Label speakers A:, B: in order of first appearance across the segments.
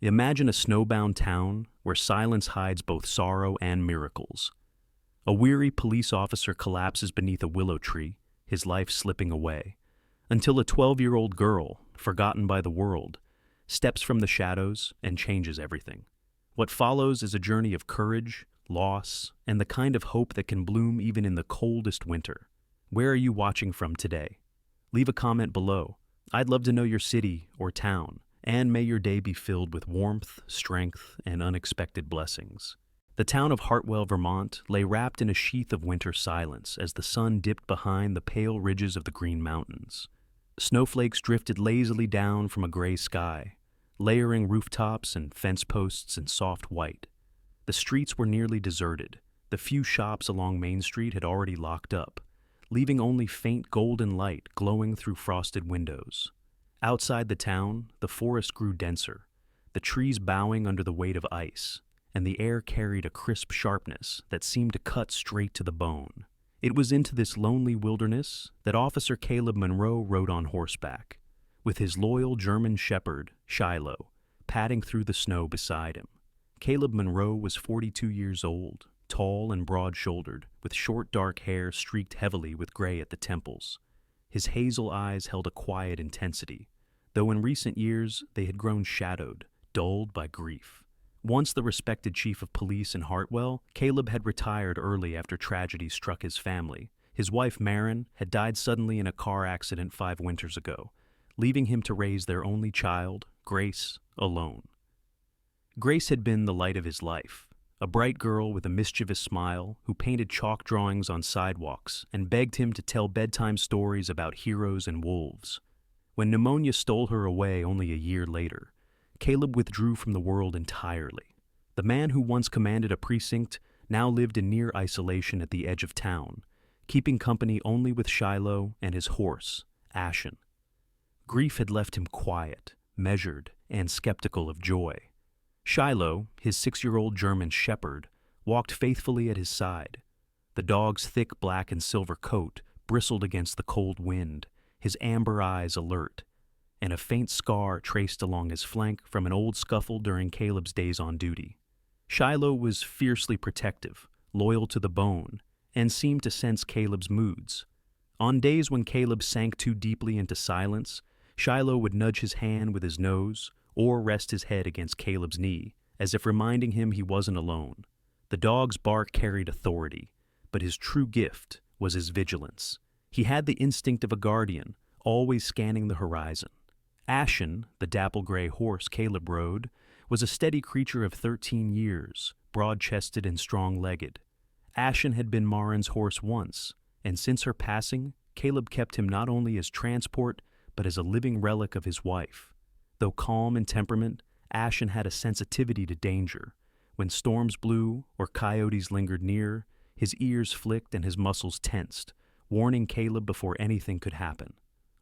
A: Imagine a snowbound town where silence hides both sorrow and miracles. A weary police officer collapses beneath a willow tree, his life slipping away, until a 12-year-old girl, forgotten by the world, steps from the shadows and changes everything. What follows is a journey of courage, loss, and the kind of hope that can bloom even in the coldest winter. Where are you watching from today? Leave a comment below. I'd love to know your city or town, and may your day be filled with warmth, strength, and unexpected blessings. The town of Hartwell, Vermont, lay wrapped in a sheath of winter silence as the sun dipped behind the pale ridges of the Green Mountains. Snowflakes drifted lazily down from a gray sky, layering rooftops and fence posts in soft white. The streets were nearly deserted. The few shops along Main Street had already locked up, leaving only faint golden light glowing through frosted windows. Outside the town, the forest grew denser, the trees bowing under the weight of ice, and the air carried a crisp sharpness that seemed to cut straight to the bone. It was into this lonely wilderness that Officer Caleb Monroe rode on horseback, with his loyal German shepherd, Shiloh, padding through the snow beside him. Caleb Monroe was 42 years old, tall and broad-shouldered, with short dark hair streaked heavily with gray at the temples. His hazel eyes held a quiet intensity, though in recent years they had grown shadowed, dulled by grief. Once the respected chief of police in Hartwell, Caleb had retired early after tragedy struck his family. His wife, Marin, had died suddenly in a car accident 5 winters ago, leaving him to raise their only child, Grace, alone. Grace had been the light of his life, a bright girl with a mischievous smile who painted chalk drawings on sidewalks and begged him to tell bedtime stories about heroes and wolves. When pneumonia stole her away only a year later, Caleb withdrew from the world entirely. The man who once commanded a precinct now lived in near isolation at the edge of town, keeping company only with Shiloh and his horse, Ashen. Grief had left him quiet, measured, and skeptical of joy. Shiloh, his 6-year-old German shepherd, walked faithfully at his side. The dog's thick black and silver coat bristled against the cold wind, his amber eyes alert, and a faint scar traced along his flank from an old scuffle during Caleb's days on duty. Shiloh was fiercely protective, loyal to the bone, and seemed to sense Caleb's moods. On days when Caleb sank too deeply into silence, Shiloh would nudge his hand with his nose or rest his head against Caleb's knee, as if reminding him he wasn't alone. The dog's bark carried authority, but his true gift was his vigilance. He had the instinct of a guardian, always scanning the horizon. Ashen, the dapple-gray horse Caleb rode, was a steady creature of 13 years, broad-chested and strong-legged. Ashen had been Marin's horse once, and since her passing, Caleb kept him not only as transport, but as a living relic of his wife. Though calm in temperament, Ashen had a sensitivity to danger. When storms blew or coyotes lingered near, his ears flicked and his muscles tensed, warning Caleb before anything could happen.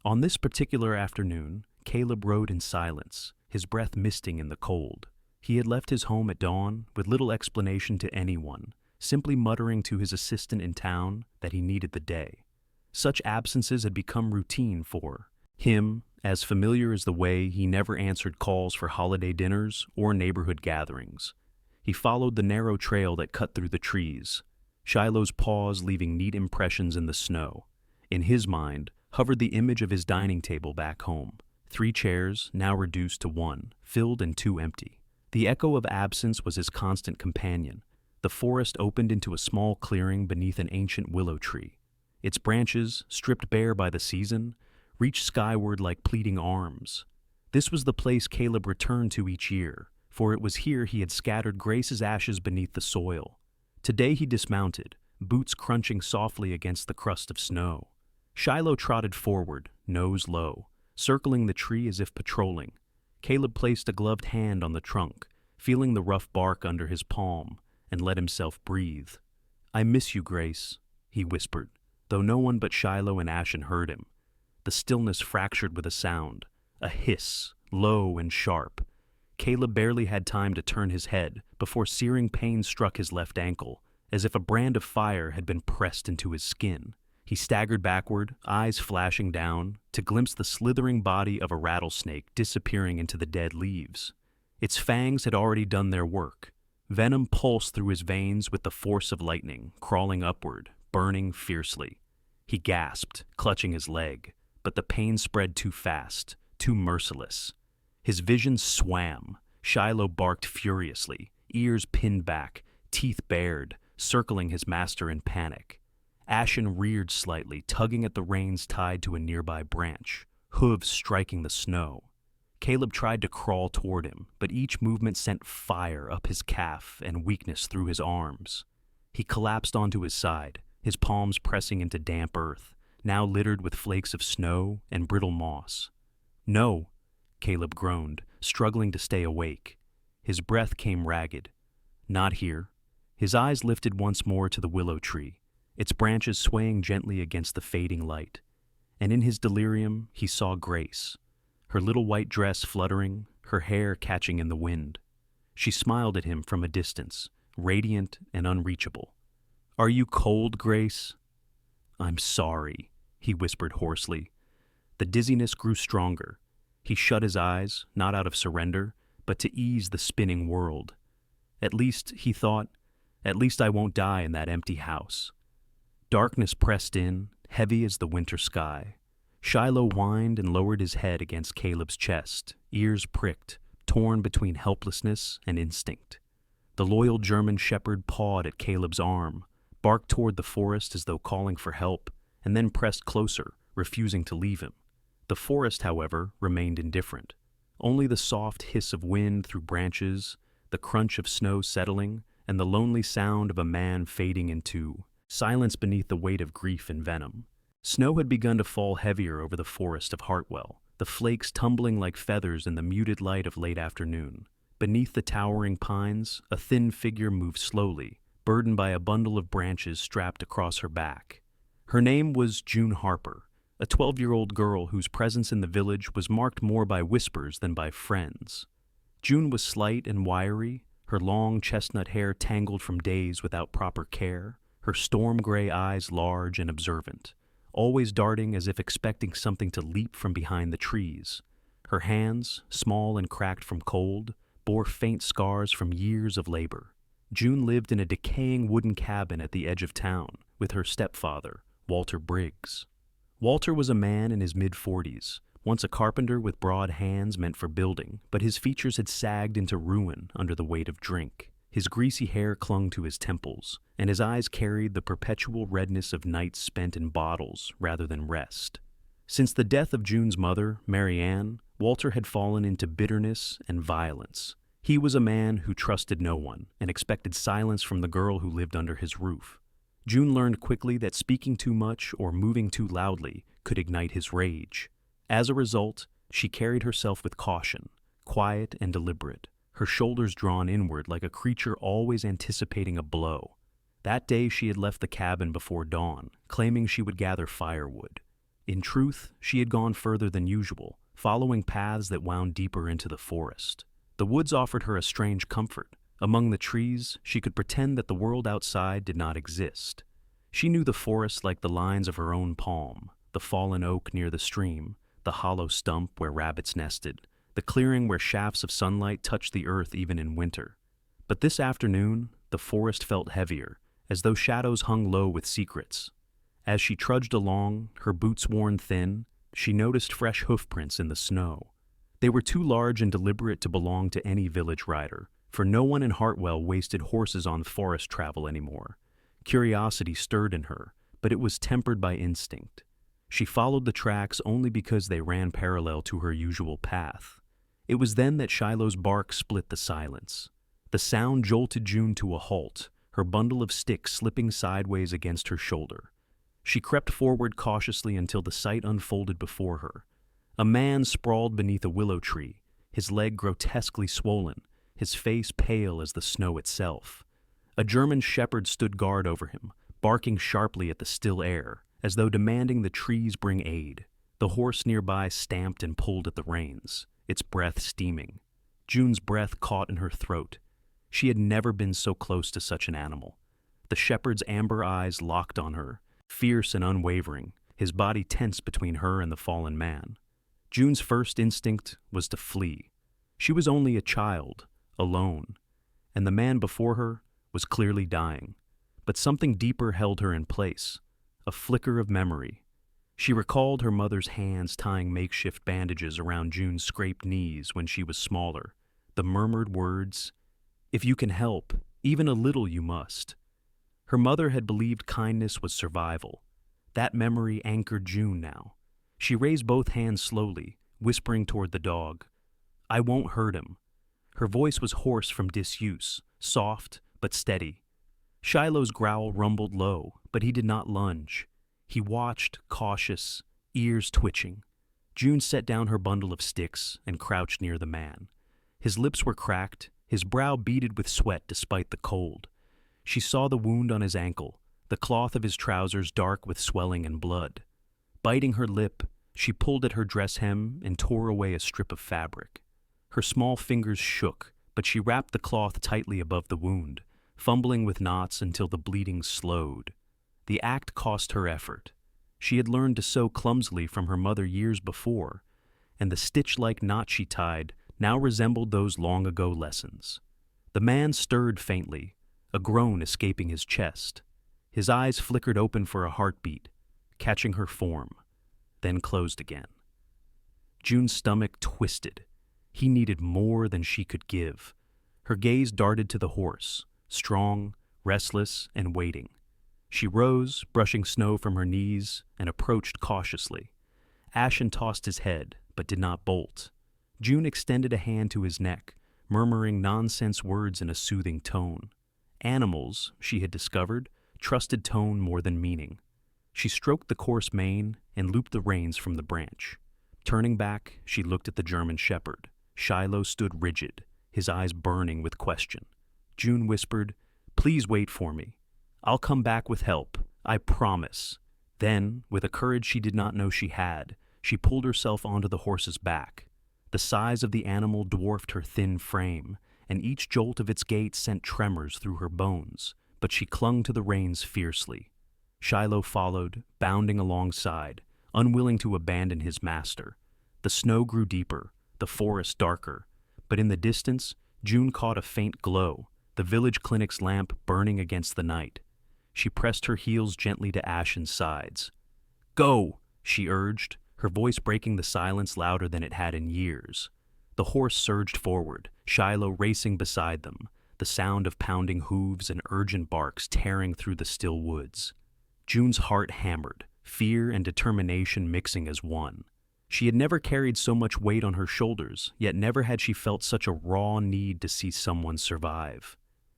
A: On this particular afternoon, Caleb rode in silence, his breath misting in the cold. He had left his home at dawn with little explanation to anyone, simply muttering to his assistant in town that he needed the day. Such absences had become routine for him, as familiar as the way he never answered calls for holiday dinners or neighborhood gatherings. He followed the narrow trail that cut through the trees, Shiloh's paws leaving neat impressions in the snow. In his mind hovered the image of his dining table back home, 3 chairs, now reduced to 1, filled and 2 empty. The echo of absence was his constant companion. The forest opened into a small clearing beneath an ancient willow tree. Its branches, stripped bare by the season, reached skyward like pleading arms. This was the place Caleb returned to each year, for it was here he had scattered Grace's ashes beneath the soil. Today he dismounted, boots crunching softly against the crust of snow. Shiloh trotted forward, nose low, circling the tree as if patrolling. Caleb placed a gloved hand on the trunk, feeling the rough bark under his palm, and let himself breathe. "I miss you, Grace," he whispered, though no one but Shiloh and Ashen heard him. The stillness fractured with a sound, a hiss, low and sharp. Caleb barely had time to turn his head before searing pain struck his left ankle, as if a brand of fire had been pressed into his skin. He staggered backward, eyes flashing down, to glimpse the slithering body of a rattlesnake disappearing into the dead leaves. Its fangs had already done their work. Venom pulsed through his veins with the force of lightning, crawling upward, burning fiercely. He gasped, clutching his leg, but the pain spread too fast, too merciless. His vision swam. Shiloh barked furiously, ears pinned back, teeth bared, circling his master in panic. Ashen reared slightly, tugging at the reins tied to a nearby branch, hooves striking the snow. Caleb tried to crawl toward him, but each movement sent fire up his calf and weakness through his arms. He collapsed onto his side, his palms pressing into damp earth, now littered with flakes of snow and brittle moss. "No," Caleb groaned, struggling to stay awake. His breath came ragged. "Not here." His eyes lifted once more to the willow tree, its branches swaying gently against the fading light. And in his delirium, he saw Grace, her little white dress fluttering, her hair catching in the wind. She smiled at him from a distance, radiant and unreachable. "Are you cold, Grace?" "I'm sorry," he whispered hoarsely. The dizziness grew stronger. He shut his eyes, not out of surrender, but to ease the spinning world. At least, he thought, at least I won't die in that empty house. Darkness pressed in, heavy as the winter sky. Shiloh whined and lowered his head against Caleb's chest, ears pricked, torn between helplessness and instinct. The loyal German shepherd pawed at Caleb's arm, barked toward the forest as though calling for help, and then pressed closer, refusing to leave him. The forest, however, remained indifferent. Only the soft hiss of wind through branches, the crunch of snow settling, and the lonely sound of a man fading into silence beneath the weight of grief and venom. Snow had begun to fall heavier over the forest of Hartwell, the flakes tumbling like feathers in the muted light of late afternoon. Beneath the towering pines, a thin figure moved slowly, burdened by a bundle of branches strapped across her back. Her name was June Harper, a 12-year-old girl whose presence in the village was marked more by whispers than by friends. June was slight and wiry, her long chestnut hair tangled from days without proper care, her storm-gray eyes large and observant, always darting as if expecting something to leap from behind the trees. Her hands, small and cracked from cold, bore faint scars from years of labor. June lived in a decaying wooden cabin at the edge of town with her stepfather, Walter Briggs. Walter was a man in his mid-40s, once a carpenter with broad hands meant for building, but his features had sagged into ruin under the weight of drink. His greasy hair clung to his temples, and his eyes carried the perpetual redness of nights spent in bottles rather than rest. Since the death of June's mother, Mary Ann, Walter had fallen into bitterness and violence. He was a man who trusted no one and expected silence from the girl who lived under his roof. June learned quickly that speaking too much or moving too loudly could ignite his rage. As a result, she carried herself with caution, quiet and deliberate, her shoulders drawn inward like a creature always anticipating a blow. That day she had left the cabin before dawn, claiming she would gather firewood. In truth, she had gone further than usual, following paths that wound deeper into the forest. The woods offered her a strange comfort. Among the trees, she could pretend that the world outside did not exist. She knew the forest like the lines of her own palm, the fallen oak near the stream, the hollow stump where rabbits nested, the clearing where shafts of sunlight touched the earth even in winter. But this afternoon, the forest felt heavier, as though shadows hung low with secrets. As she trudged along, her boots worn thin, she noticed fresh hoofprints in the snow. They were too large and deliberate to belong to any village rider, for no one in Hartwell wasted horses on forest travel anymore. Curiosity stirred in her, but it was tempered by instinct. She followed the tracks only because they ran parallel to her usual path. It was then that Shiloh's bark split the silence. The sound jolted June to a halt, her bundle of sticks slipping sideways against her shoulder. She crept forward cautiously until the sight unfolded before her. A man sprawled beneath a willow tree, his leg grotesquely swollen, his face pale as the snow itself. A German shepherd stood guard over him, barking sharply at the still air, as though demanding the trees bring aid. The horse nearby stamped and pulled at the reins, its breath steaming. June's breath caught in her throat. She had never been so close to such an animal. The shepherd's amber eyes locked on her, fierce and unwavering, his body tense between her and the fallen man. June's first instinct was to flee. She was only a child, alone, and the man before her was clearly dying. But something deeper held her in place, a flicker of memory. She recalled her mother's hands tying makeshift bandages around June's scraped knees when she was smaller, the murmured words, "If you can help, even a little you must." Her mother had believed kindness was survival. That memory anchored June now. She raised both hands slowly, whispering toward the dog, "I won't hurt him." Her voice was hoarse from disuse, soft but steady. Shiloh's growl rumbled low, but he did not lunge. He watched, cautious, ears twitching. June set down her bundle of sticks and crouched near the man. His lips were cracked, his brow beaded with sweat despite the cold. She saw the wound on his ankle, the cloth of his trousers dark with swelling and blood. Biting her lip, she pulled at her dress hem and tore away a strip of fabric. Her small fingers shook, but she wrapped the cloth tightly above the wound, fumbling with knots until the bleeding slowed. The act cost her effort. She had learned to sew clumsily from her mother years before, and the stitch-like knot she tied now resembled those long-ago lessons. The man stirred faintly, a groan escaping his chest. His eyes flickered open for a heartbeat, catching her form, then closed again. June's stomach twisted. He needed more than she could give. Her gaze darted to the horse, strong, restless, and waiting. She rose, brushing snow from her knees, and approached cautiously. Ashen tossed his head, but did not bolt. June extended a hand to his neck, murmuring nonsense words in a soothing tone. Animals, she had discovered, trusted tone more than meaning. She stroked the coarse mane and looped the reins from the branch. Turning back, she looked at the German shepherd. Shiloh stood rigid, his eyes burning with question. June whispered, "Please wait for me. I'll come back with help, I promise." Then, with a courage she did not know she had, she pulled herself onto the horse's back. The size of the animal dwarfed her thin frame, and each jolt of its gait sent tremors through her bones, but she clung to the reins fiercely. Shiloh followed, bounding alongside, unwilling to abandon his master. The snow grew deeper, the forest darker, but in the distance, June caught a faint glow, the village clinic's lamp burning against the night. She pressed her heels gently to Ashen's sides. "Go!" she urged, her voice breaking the silence louder than it had in years. The horse surged forward, Shiloh racing beside them, the sound of pounding hooves and urgent barks tearing through the still woods. June's heart hammered, fear and determination mixing as one. She had never carried so much weight on her shoulders, yet never had she felt such a raw need to see someone survive.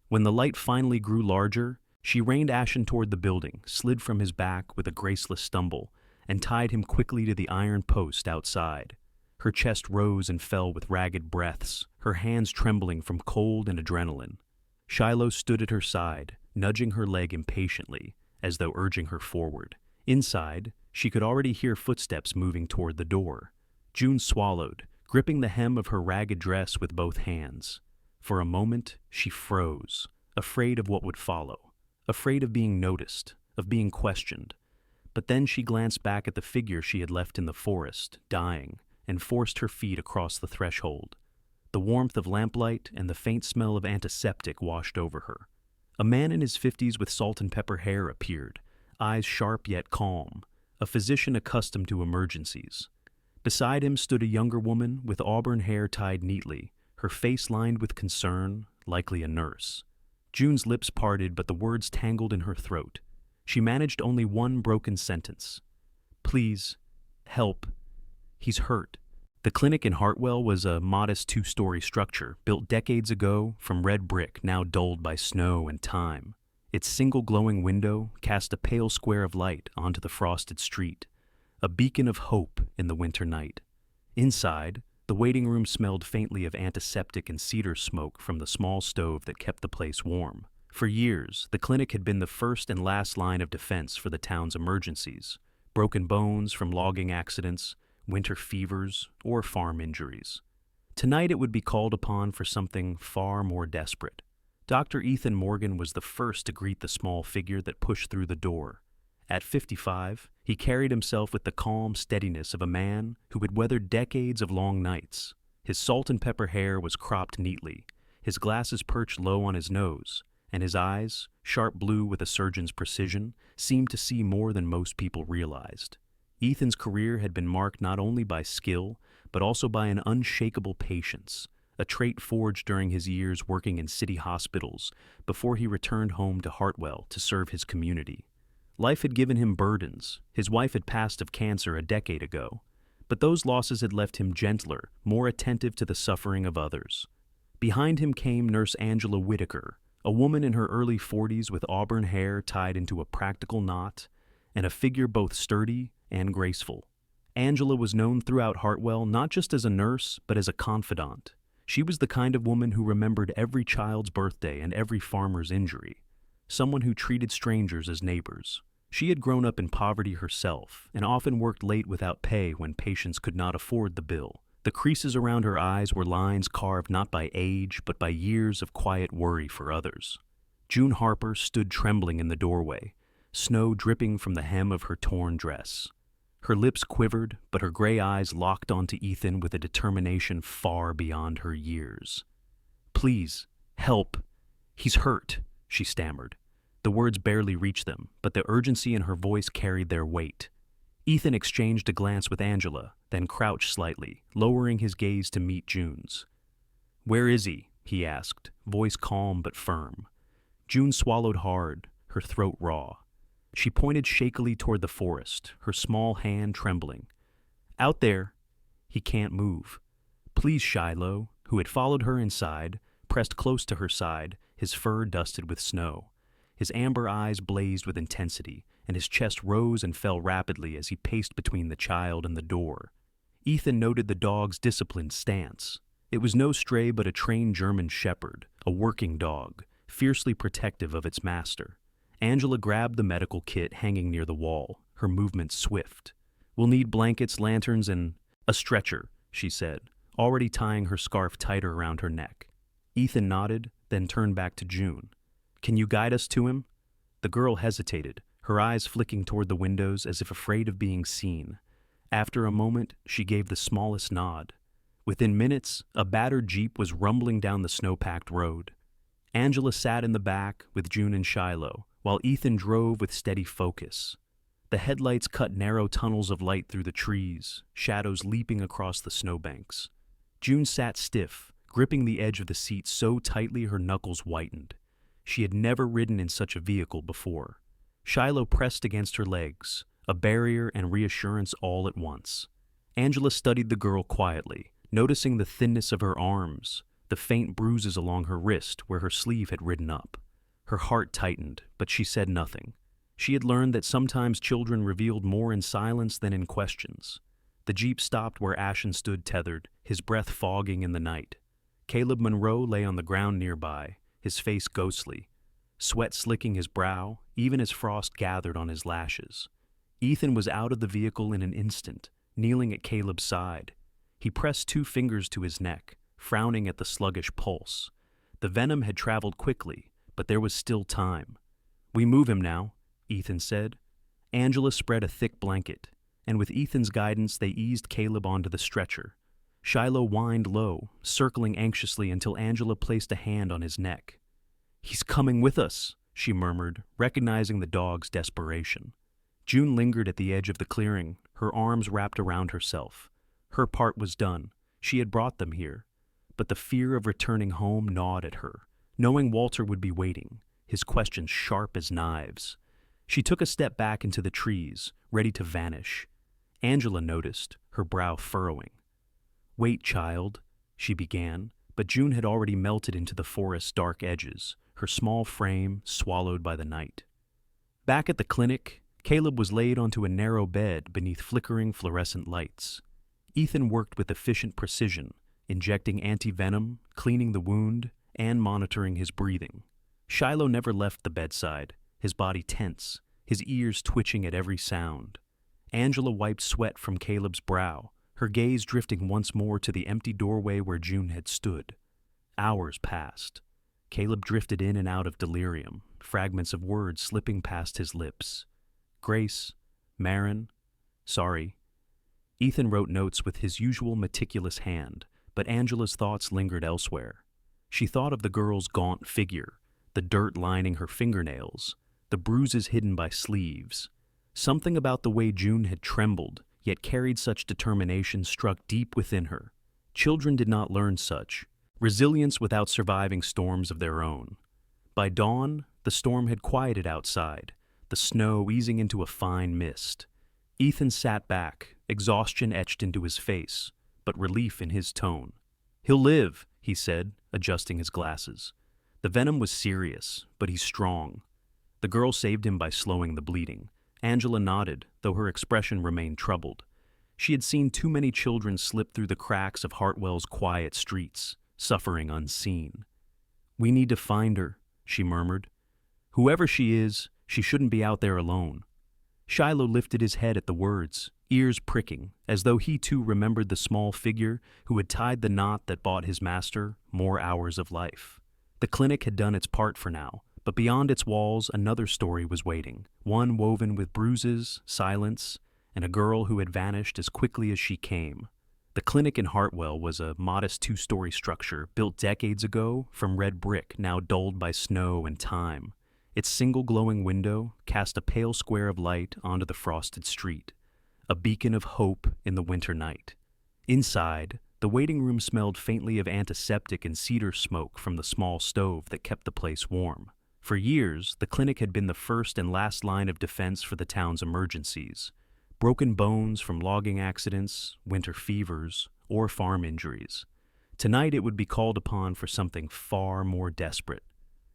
A: When the light finally grew larger, she reined Ashen toward the building, slid from his back with a graceless stumble, and tied him quickly to the iron post outside. Her chest rose and fell with ragged breaths, her hands trembling from cold and adrenaline. Shiloh stood at her side, nudging her leg impatiently, as though urging her forward. Inside, she could already hear footsteps moving toward the door. June swallowed, gripping the hem of her ragged dress with both hands. For a moment, she froze, afraid of what would follow, afraid of being noticed, of being questioned. But then she glanced back at the figure she had left in the forest, dying, and forced her feet across the threshold. The warmth of lamplight and the faint smell of antiseptic washed over her. A man in his 50s with salt and pepper hair appeared, eyes sharp yet calm, a physician accustomed to emergencies. Beside him stood a younger woman with auburn hair tied neatly, her face lined with concern, likely a nurse. June's lips parted, but the words tangled in her throat. She managed only one broken sentence. "Please, help. He's hurt." The clinic in Hartwell was a modest 2-story structure built decades ago from red brick now dulled by snow and time. Its single glowing window cast a pale square of light onto the frosted street, a beacon of hope in the winter night. Inside, the waiting room smelled faintly of antiseptic and cedar smoke from the small stove that kept the place warm. For years, the clinic had been the first and last line of defense for the town's emergencies, broken bones from logging accidents, winter fevers, or farm injuries. Tonight it would be called upon for something far more desperate. Dr. Ethan Morgan was the first to greet the small figure that pushed through the door. At 55, he carried himself with the calm steadiness of a man who had weathered decades of long nights. His salt and pepper hair was cropped neatly, his glasses perched low on his nose, and his eyes, sharp blue with a surgeon's precision, seemed to see more than most people realized. Ethan's career had been marked not only by skill, but also by an unshakable patience, a trait forged during his years working in city hospitals before he returned home to Hartwell to serve his community. Life had given him burdens. His wife had passed of cancer a decade ago, but those losses had left him gentler, more attentive to the suffering of others. Behind him came Nurse Angela Whitaker, a woman in her early 40s with auburn hair tied into a practical knot, and a figure both sturdy and graceful. Angela was known throughout Hartwell not just as a nurse, but as a confidant. She was the kind of woman who remembered every child's birthday and every farmer's injury, someone who treated strangers as neighbors. She had grown up in poverty herself and often worked late without pay when patients could not afford the bill. The creases around her eyes were lines carved not by age, but by years of quiet worry for others. June Harper stood trembling in the doorway, snow dripping from the hem of her torn dress. Her lips quivered, but her gray eyes locked onto Ethan with a determination far beyond her years. "Please, help. He's hurt," she stammered. The words barely reached them, but the urgency in her voice carried their weight. Ethan exchanged a glance with Angela, then crouched slightly, lowering his gaze to meet June's. "Where is he?" he asked, voice calm but firm. June swallowed hard, her throat raw. She pointed shakily toward the forest, her small hand trembling. "Out there. He can't move." "Please, Shiloh," who had followed her inside, pressed close to her side, his fur dusted with snow. His amber eyes blazed with intensity, and his chest rose and fell rapidly as he paced between the child and the door. Ethan noted the dog's disciplined stance. It was no stray but a trained German shepherd, a working dog, fiercely protective of its master. Angela grabbed the medical kit hanging near the wall, her movements swift. "We'll need blankets, lanterns, and a stretcher," she said, already tying her scarf tighter around her neck. Ethan nodded, then turned back to June. "Can you guide us to him?" The girl hesitated, her eyes flicking toward the windows as if afraid of being seen. After a moment, she gave the smallest nod. Within minutes, a battered Jeep was rumbling down the snow-packed road. Angela sat in the back with June and Shiloh, while Ethan drove with steady focus. The headlights cut narrow tunnels of light through the trees, shadows leaping across the snowbanks. June sat stiff, gripping the edge of the seat so tightly her knuckles whitened. She had never ridden in such a vehicle before. Shiloh pressed against her legs, a barrier and reassurance all at once. Angela studied the girl quietly, noticing the thinness of her arms, the faint bruises along her wrist where her sleeve had ridden up. Her heart tightened, but she said nothing. She had learned that sometimes children revealed more in silence than in questions. The Jeep stopped where Ashen stood tethered, his breath fogging in the night. Caleb Monroe lay on the ground nearby, his face ghostly, sweat slicking his brow, even as frost gathered on his lashes. Ethan was out of the vehicle in an instant, kneeling at Caleb's side. He pressed 2 fingers to his neck, frowning at the sluggish pulse. The venom had traveled quickly, but there was still time. "We move him now," Ethan said. Angela spread a thick blanket, and with Ethan's guidance they eased Caleb onto the stretcher. Shiloh whined low, circling anxiously until Angela placed a hand on his neck. "He's coming with us," she murmured, recognizing the dog's desperation. June lingered at the edge of the clearing, her arms wrapped around herself. Her part was done. She had brought them here. But the fear of returning home gnawed at her, knowing Walter would be waiting, his questions sharp as knives. She took a step back into the trees, ready to vanish. Angela noticed, her brow furrowing. "Wait, child," she began, but June had already melted into the forest's dark edges, her small frame swallowed by the night. Back at the clinic, Caleb was laid onto a narrow bed beneath flickering fluorescent lights. Ethan worked with efficient precision, injecting anti-venom, cleaning the wound, and monitoring his breathing. Shiloh never left the bedside, his body tense, his ears twitching at every sound. Angela wiped sweat from Caleb's brow, her gaze drifting once more to the empty doorway where June had stood. Hours passed. Caleb drifted in and out of delirium, fragments of words slipping past his lips. "Grace, Marin, sorry." Ethan wrote notes with his usual meticulous hand, but Angela's thoughts lingered elsewhere. She thought of the girl's gaunt figure, the dirt lining her fingernails, the bruises hidden by sleeves. Something about the way June had trembled, yet carried such determination, struck deep within her. Children did not learn such resilience without surviving storms of their own. By dawn, the storm had quieted outside, the snow easing into a fine mist. Ethan sat back, exhaustion etched into his face, but relief in his tone. "He'll live," he said, adjusting his glasses. The venom was serious, but he's strong. The girl saved him by slowing the bleeding. Angela nodded, though her expression remained troubled. She had seen too many children slip through the cracks of Hartwell's quiet streets, suffering unseen. "We need to find her," she murmured. "Whoever she is, she shouldn't be out there alone." Shiloh lifted his head at the words, ears pricking, as though he too remembered the small figure who had tied the knot that bought his master more hours of life. The clinic had done its part for now, but beyond its walls another story was waiting, one woven with bruises, silence, and a girl who had vanished as quickly as she came. The clinic in Hartwell was a modest two-story structure built decades ago from red brick now dulled by snow and time. Its single glowing window cast a pale square of light onto the frosted street, a beacon of hope in the winter night. Inside, the waiting room smelled faintly of antiseptic and cedar smoke from the small stove that kept the place warm. For years, the clinic had been the first and last line of defense for the town's emergencies. Broken bones from logging accidents, winter fevers, or farm injuries. Tonight it would be called upon for something far more desperate.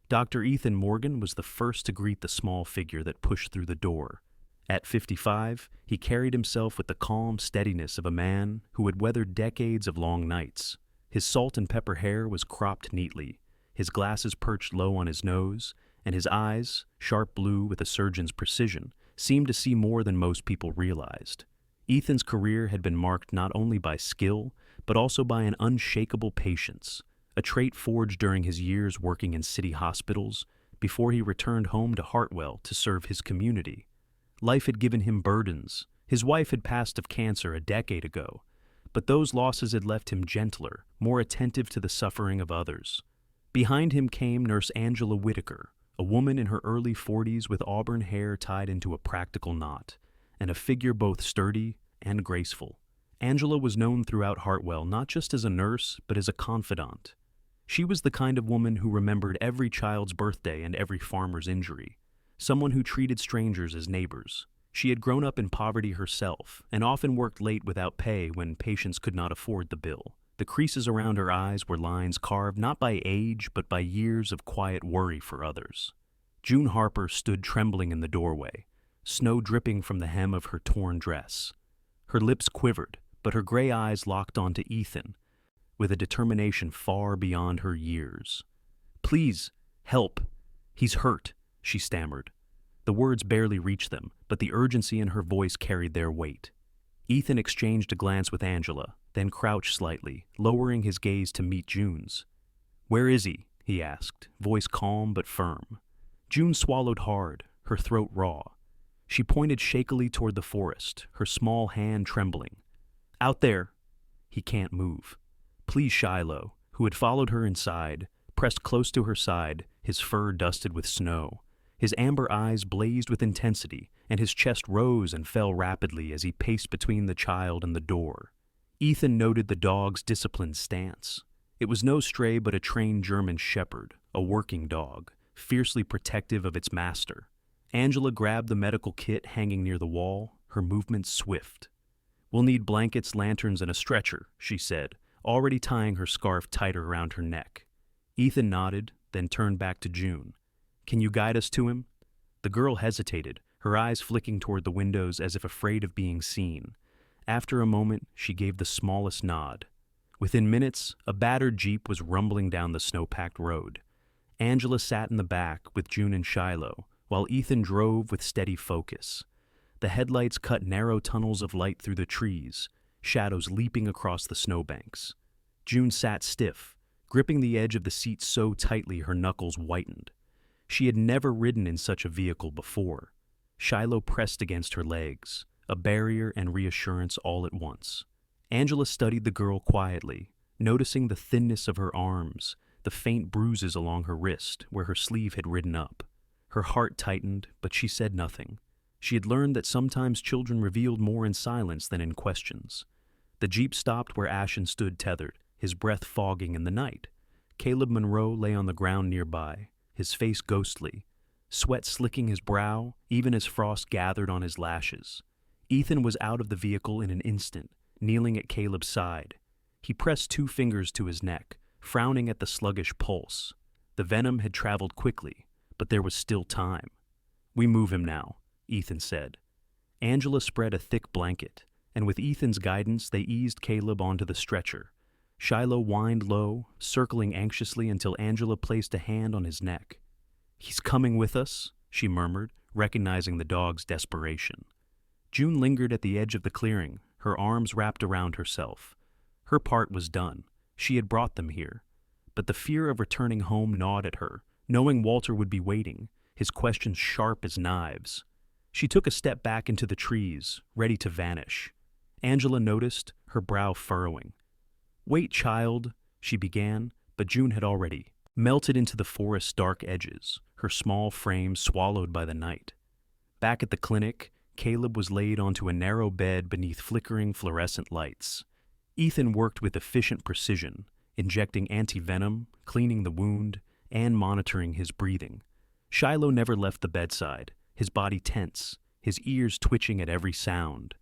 A: Dr. Ethan Morgan was the first to greet the small figure that pushed through the door. At 55, he carried himself with the calm steadiness of a man who had weathered decades of long nights. His salt and pepper hair was cropped neatly, his glasses perched low on his nose, and his eyes, sharp blue with a surgeon's precision, seemed to see more than most people realized. Ethan's career had been marked not only by skill, but also by an unshakable patience, a trait forged during his years working in city hospitals before he returned home to Hartwell to serve his community. Life had given him burdens. His wife had passed of cancer a decade ago, but those losses had left him gentler, more attentive to the suffering of others. Behind him came Nurse Angela Whitaker, a woman in her early 40s with auburn hair tied into a practical knot, and a figure both sturdy and graceful. Angela was known throughout Hartwell not just as a nurse, but as a confidant. She was the kind of woman who remembered every child's birthday and every farmer's injury, someone who treated strangers as neighbors. She had grown up in poverty herself, and often worked late without pay when patients could not afford the bill. The creases around her eyes were lines carved not by age, but by years of quiet worry for others. June Harper stood trembling in the doorway, snow dripping from the hem of her torn dress. Her lips quivered, but her gray eyes locked onto Ethan, with a determination far beyond her years. "Please, help. He's hurt," she stammered. The words barely reached them, but the urgency in her voice carried their weight. Ethan exchanged a glance with Angela, then crouched slightly, lowering his gaze to meet June's. "Where is he?" he asked, voice calm but firm. June swallowed hard, her throat raw. She pointed shakily toward the forest, her small hand trembling. "Out there." "He can't move." "Please, Shiloh," who had followed her inside, pressed close to her side, his fur dusted with snow. His amber eyes blazed with intensity, and his chest rose and fell rapidly as he paced between the child and the door. Ethan noted the dog's disciplined stance. It was no stray but a trained German shepherd, a working dog, fiercely protective of its master. Angela grabbed the medical kit hanging near the wall, her movements swift. "We'll need blankets, lanterns, and a stretcher," she said, already tying her scarf tighter around her neck. Ethan nodded, then turned back to June. "Can you guide us to him?" The girl hesitated, her eyes flicking toward the windows as if afraid of being seen. After a moment, she gave the smallest nod. Within minutes, a battered Jeep was rumbling down the snow-packed road. Angela sat in the back with June and Shiloh, while Ethan drove with steady focus. The headlights cut narrow tunnels of light through the trees, shadows leaping across the snowbanks. June sat stiff, gripping the edge of the seat so tightly her knuckles whitened. She had never ridden in such a vehicle before. Shiloh pressed against her legs, a barrier and reassurance all at once. Angela studied the girl quietly, noticing the thinness of her arms, the faint bruises along her wrist where her sleeve had ridden up. Her heart tightened, but she said nothing. She had learned that sometimes children revealed more in silence than in questions. The jeep stopped where Ashen stood tethered, his breath fogging in the night. Caleb Monroe lay on the ground nearby, his face ghostly, sweat slicking his brow even as frost gathered on his lashes. Ethan was out of the vehicle in an instant, kneeling at Caleb's side. He pressed 2 fingers to his neck, frowning at the sluggish pulse. The venom had traveled quickly, but there was still time. "We move him now," Ethan said. Angela spread a thick blanket, and with Ethan's guidance they eased Caleb onto the stretcher. Shiloh whined low, circling anxiously until Angela placed a hand on his neck. "He's coming with us," she murmured, recognizing the dog's desperation. June lingered at the edge of the clearing, her arms wrapped around herself. Her part was done. She had brought them here. But the fear of returning home gnawed at her, knowing Walter would be waiting, his questions sharp as knives. She took a step back into the trees, ready to vanish. Angela noticed, her brow furrowing. "Wait, child," she began, but June had already melted into the forest's dark edges, her small frame swallowed by the night. Back at the clinic, Caleb was laid onto a narrow bed beneath flickering fluorescent lights. Ethan worked with efficient precision, injecting anti-venom, cleaning the wound, and monitoring his breathing. Shiloh never left the bedside, his body tense, his ears twitching at every sound.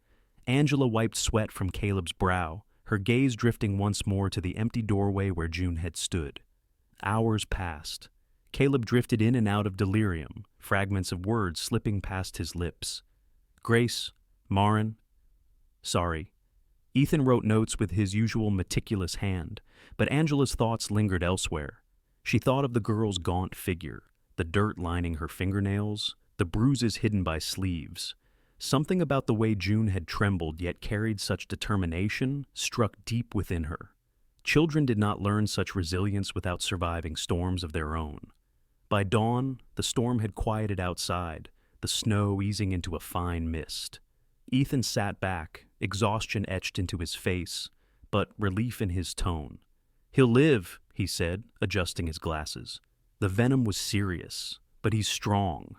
A: Angela wiped sweat from Caleb's brow, her gaze drifting once more to the empty doorway where June had stood. Hours passed. Caleb drifted in and out of delirium, fragments of words slipping past his lips. "Grace, Marin, sorry." Ethan wrote notes with his usual meticulous hand, but Angela's thoughts lingered elsewhere. She thought of the girl's gaunt figure, the dirt lining her fingernails, the bruises hidden by sleeves. Something about the way June had trembled yet carried such determination struck deep within her. Children did not learn such resilience without surviving storms of their own. By dawn, the storm had quieted outside, the snow easing into a fine mist. Ethan sat back, exhaustion etched into his face, but relief in his tone. "He'll live," he said, adjusting his glasses. The venom was serious, but he's strong.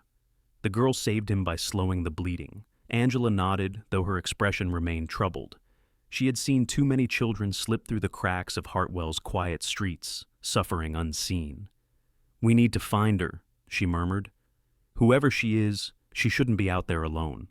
A: The girl saved him by slowing the bleeding. Angela nodded, though her expression remained troubled. She had seen too many children slip through the cracks of Hartwell's quiet streets, suffering unseen. "We need to find her," she murmured. "Whoever she is, she shouldn't be out there alone."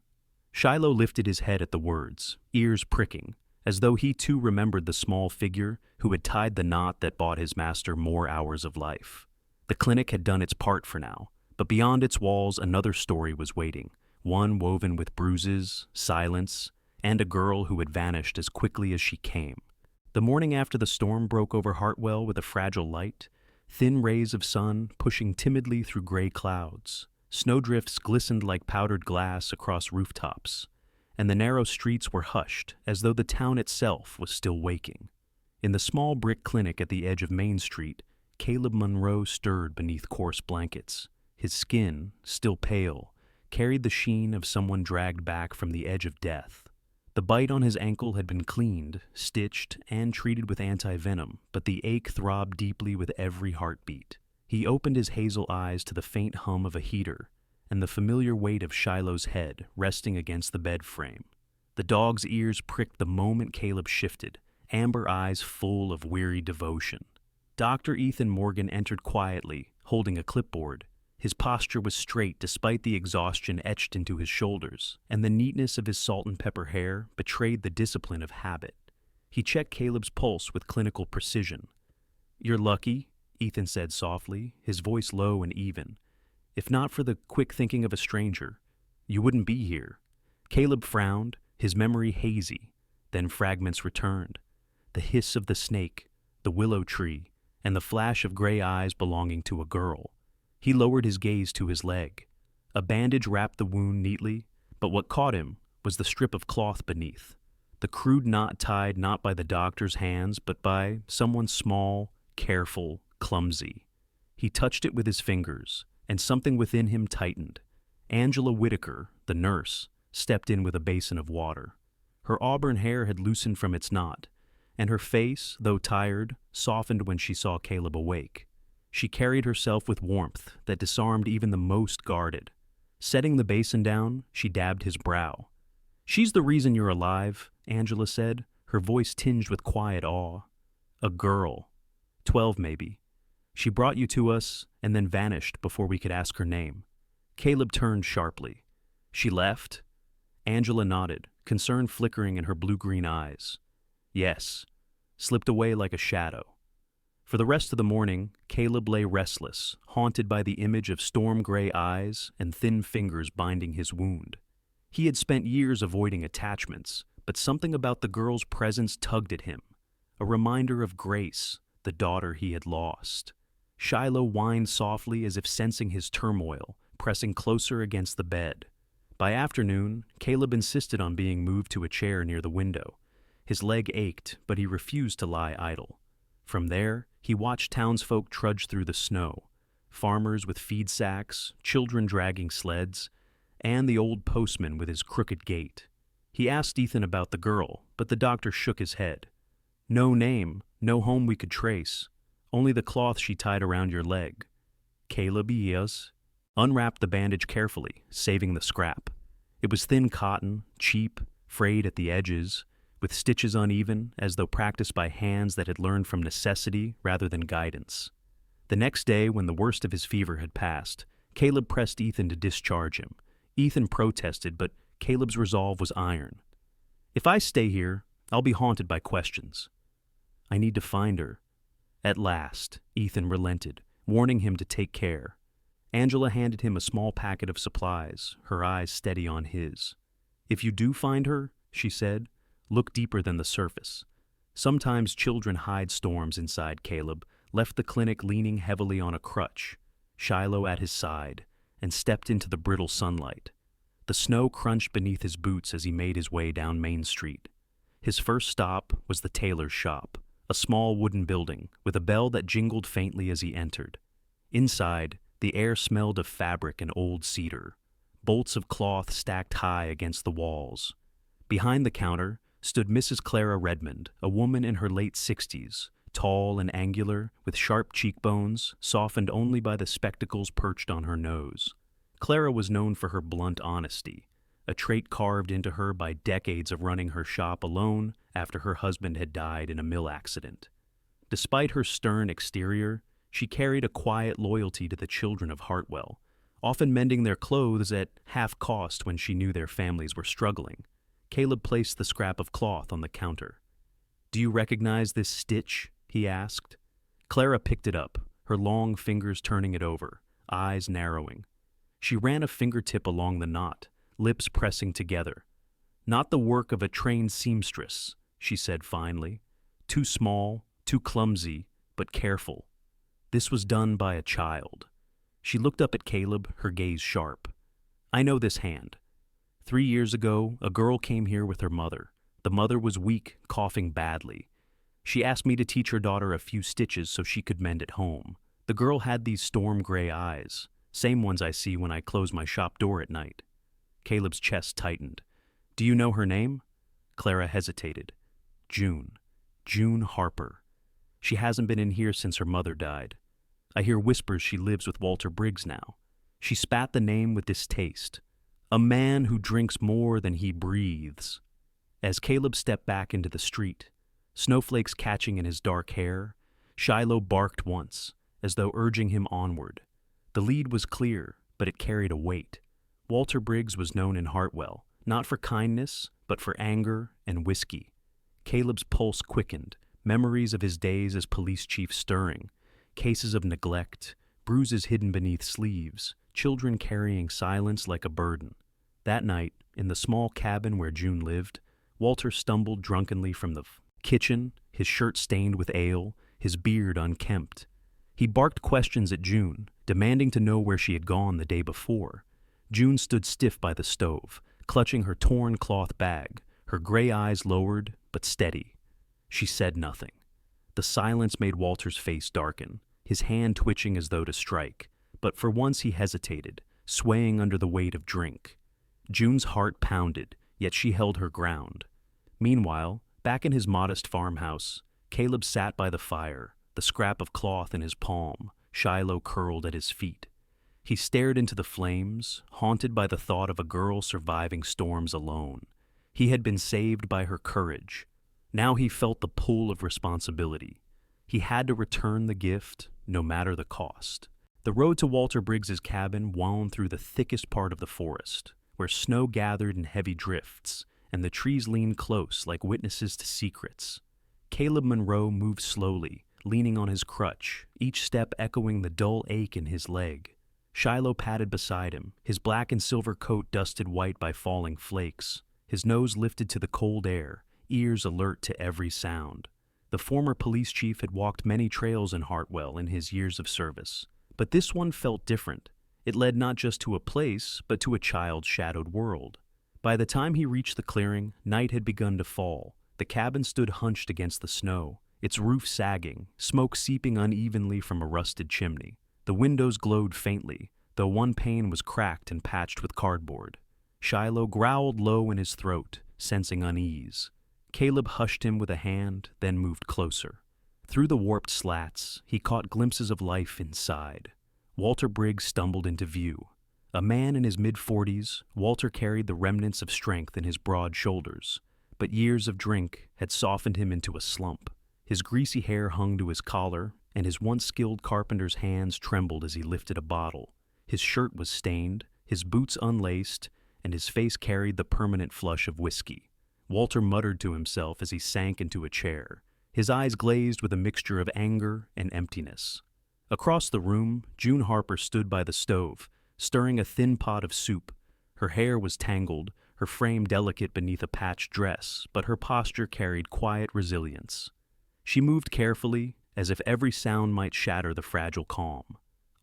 A: Shiloh lifted his head at the words, ears pricking, as though he too remembered the small figure who had tied the knot that bought his master more hours of life. The clinic had done its part for now, but beyond its walls another story was waiting, one woven with bruises, silence, and a girl who had vanished as quickly as she came. The morning after the storm broke over Hartwell with a fragile light, thin rays of sun pushing timidly through gray clouds. Snowdrifts glistened like powdered glass across rooftops, and the narrow streets were hushed as though the town itself was still waking. In the small brick clinic at the edge of Main Street, Caleb Monroe stirred beneath coarse blankets. His skin, still pale, carried the sheen of someone dragged back from the edge of death. The bite on his ankle had been cleaned, stitched, and treated with anti-venom, but the ache throbbed deeply with every heartbeat. He opened his hazel eyes to the faint hum of a heater and the familiar weight of Shiloh's head resting against the bed frame. The dog's ears pricked the moment Caleb shifted, amber eyes full of weary devotion. Dr. Ethan Morgan entered quietly, holding a clipboard. His posture was straight despite the exhaustion etched into his shoulders, and the neatness of his salt and pepper hair betrayed the discipline of habit. He checked Caleb's pulse with clinical precision. "You're lucky," Ethan said softly, his voice low and even. "If not for the quick thinking of a stranger, you wouldn't be here." Caleb frowned, his memory hazy. Then fragments returned. The hiss of the snake, the willow tree, and the flash of gray eyes belonging to a girl. He lowered his gaze to his leg. A bandage wrapped the wound neatly, but what caught him was the strip of cloth beneath. The crude knot tied not by the doctor's hands, but by someone small, careful, clumsy. He touched it with his fingers, and something within him tightened. Angela Whitaker, the nurse, stepped in with a basin of water. Her auburn hair had loosened from its knot, and her face, though tired, softened when she saw Caleb awake. She carried herself with warmth that disarmed even the most guarded. Setting the basin down, she dabbed his brow. "She's the reason you're alive," Angela said, her voice tinged with quiet awe. "A girl. 12 maybe. She brought you to us and then vanished before we could ask her name." Caleb turned sharply. "She left?" Angela nodded, concern flickering in her blue-green eyes. "Yes. Slipped away like a shadow." For the rest of the morning, Caleb lay restless, haunted by the image of storm-gray eyes and thin fingers binding his wound. He had spent years avoiding attachments, but something about the girl's presence tugged at him, a reminder of Grace, the daughter he had lost. Shiloh whined softly as if sensing his turmoil, pressing closer against the bed. By afternoon, Caleb insisted on being moved to a chair near the window. His leg ached, but he refused to lie idle. From there, he watched townsfolk trudge through the snow, farmers with feed sacks, children dragging sleds, and the old postman with his crooked gait. He asked Ethan about the girl, but the doctor shook his head. "No name, no home we could trace. Only the cloth she tied around your leg." Caleb unwrapped the bandage carefully, saving the scrap. It was thin cotton, cheap, frayed at the edges, with stitches uneven, as though practiced by hands that had learned from necessity rather than guidance. The next day, when the worst of his fever had passed, Caleb pressed Ethan to discharge him. Ethan protested, but Caleb's resolve was iron. "If I stay here, I'll be haunted by questions." "I need to find her." At last, Ethan relented, warning him to take care. Angela handed him a small packet of supplies, her eyes steady on his. "If you do find her," she said, "look deeper than the surface." Sometimes children hide storms inside Caleb, left the clinic leaning heavily on a crutch, Shiloh at his side, and stepped into the brittle sunlight. The snow crunched beneath his boots as he made his way down Main Street. His first stop was the tailor's shop, a small wooden building with a bell that jingled faintly as he entered. Inside, the air smelled of fabric and old cedar, bolts of cloth stacked high against the walls. Behind the counter stood Mrs. Clara Redmond, a woman in her late 60s, tall and angular, with sharp cheekbones, softened only by the spectacles perched on her nose. Clara was known for her blunt honesty, a trait carved into her by decades of running her shop alone after her husband had died in a mill accident. Despite her stern exterior, she carried a quiet loyalty to the children of Hartwell, often mending their clothes at half cost when she knew their families were struggling. Caleb placed the scrap of cloth on the counter. "Do you recognize this stitch?" he asked. Clara picked it up, her long fingers turning it over, eyes narrowing. She ran a fingertip along the knot, lips pressing together. "Not the work of a trained seamstress," she said finally. "Too small, too clumsy, but careful. This was done by a child." She looked up at Caleb, her gaze sharp. "I know this hand. 3 years ago, a girl came here with her mother. The mother was weak, coughing badly. She asked me to teach her daughter a few stitches so she could mend at home. The girl had these storm-gray eyes, same ones I see when I close my shop door at night." Caleb's chest tightened. "Do you know her name?" Clara hesitated. "June. June Harper. She hasn't been in here since her mother died. I hear whispers she lives with Walter Briggs now." She spat the name with distaste. "A man who drinks more than he breathes." As Caleb stepped back into the street, snowflakes catching in his dark hair, Shiloh barked once, as though urging him onward. The lead was clear, but it carried a weight. Walter Briggs was known in Hartwell, not for kindness, but for anger and whiskey. Caleb's pulse quickened, memories of his days as police chief stirring, cases of neglect, bruises hidden beneath sleeves, children carrying silence like a burden. That night, in the small cabin where June lived, Walter stumbled drunkenly from the kitchen, his shirt stained with ale, his beard unkempt. He barked questions at June, demanding to know where she had gone the day before. June stood stiff by the stove, clutching her torn cloth bag, her gray eyes lowered but steady. She said nothing. The silence made Walter's face darken, his hand twitching as though to strike, but for once he hesitated, swaying under the weight of drink. June's heart pounded, yet she held her ground. Meanwhile, Back in his modest farmhouse, Caleb sat by the fire, the scrap of cloth in his palm, Shiloh curled at his feet. He stared into the flames, haunted by the thought of a girl surviving storms alone. He had been saved by her courage. Now he felt the pull of responsibility. He had to return the gift, no matter the cost. The road to Walter Briggs's cabin wound through the thickest part of the forest, where snow gathered in heavy drifts, and the trees leaned close like witnesses to secrets. Caleb Monroe moved slowly, leaning on his crutch, each step echoing the dull ache in his leg. Shiloh padded beside him, his black and silver coat dusted white by falling flakes, his nose lifted to the cold air, ears alert to every sound. The former police chief had walked many trails in Hartwell in his years of service, but this one felt different. It led not just to a place, but to a child's shadowed world. By the time he reached the clearing, night had begun to fall. The cabin stood hunched against the snow, its roof sagging, smoke seeping unevenly from a rusted chimney. The windows glowed faintly, though one pane was cracked and patched with cardboard. Shiloh growled low in his throat, sensing unease. Caleb hushed him with a hand, then moved closer. Through the warped slats, he caught glimpses of life inside. Walter Briggs stumbled into view. A man in his mid-40s, Walter carried the remnants of strength in his broad shoulders, but years of drink had softened him into a slump. His greasy hair hung to his collar, and his once skilled carpenter's hands trembled as he lifted a bottle. His shirt was stained, his boots unlaced, and his face carried the permanent flush of whiskey. Walter muttered to himself as he sank into a chair, his eyes glazed with a mixture of anger and emptiness. Across the room, June Harper stood by the stove, stirring a thin pot of soup. Her hair was tangled, her frame delicate beneath a patched dress, but her posture carried quiet resilience. She moved carefully, as if every sound might shatter the fragile calm.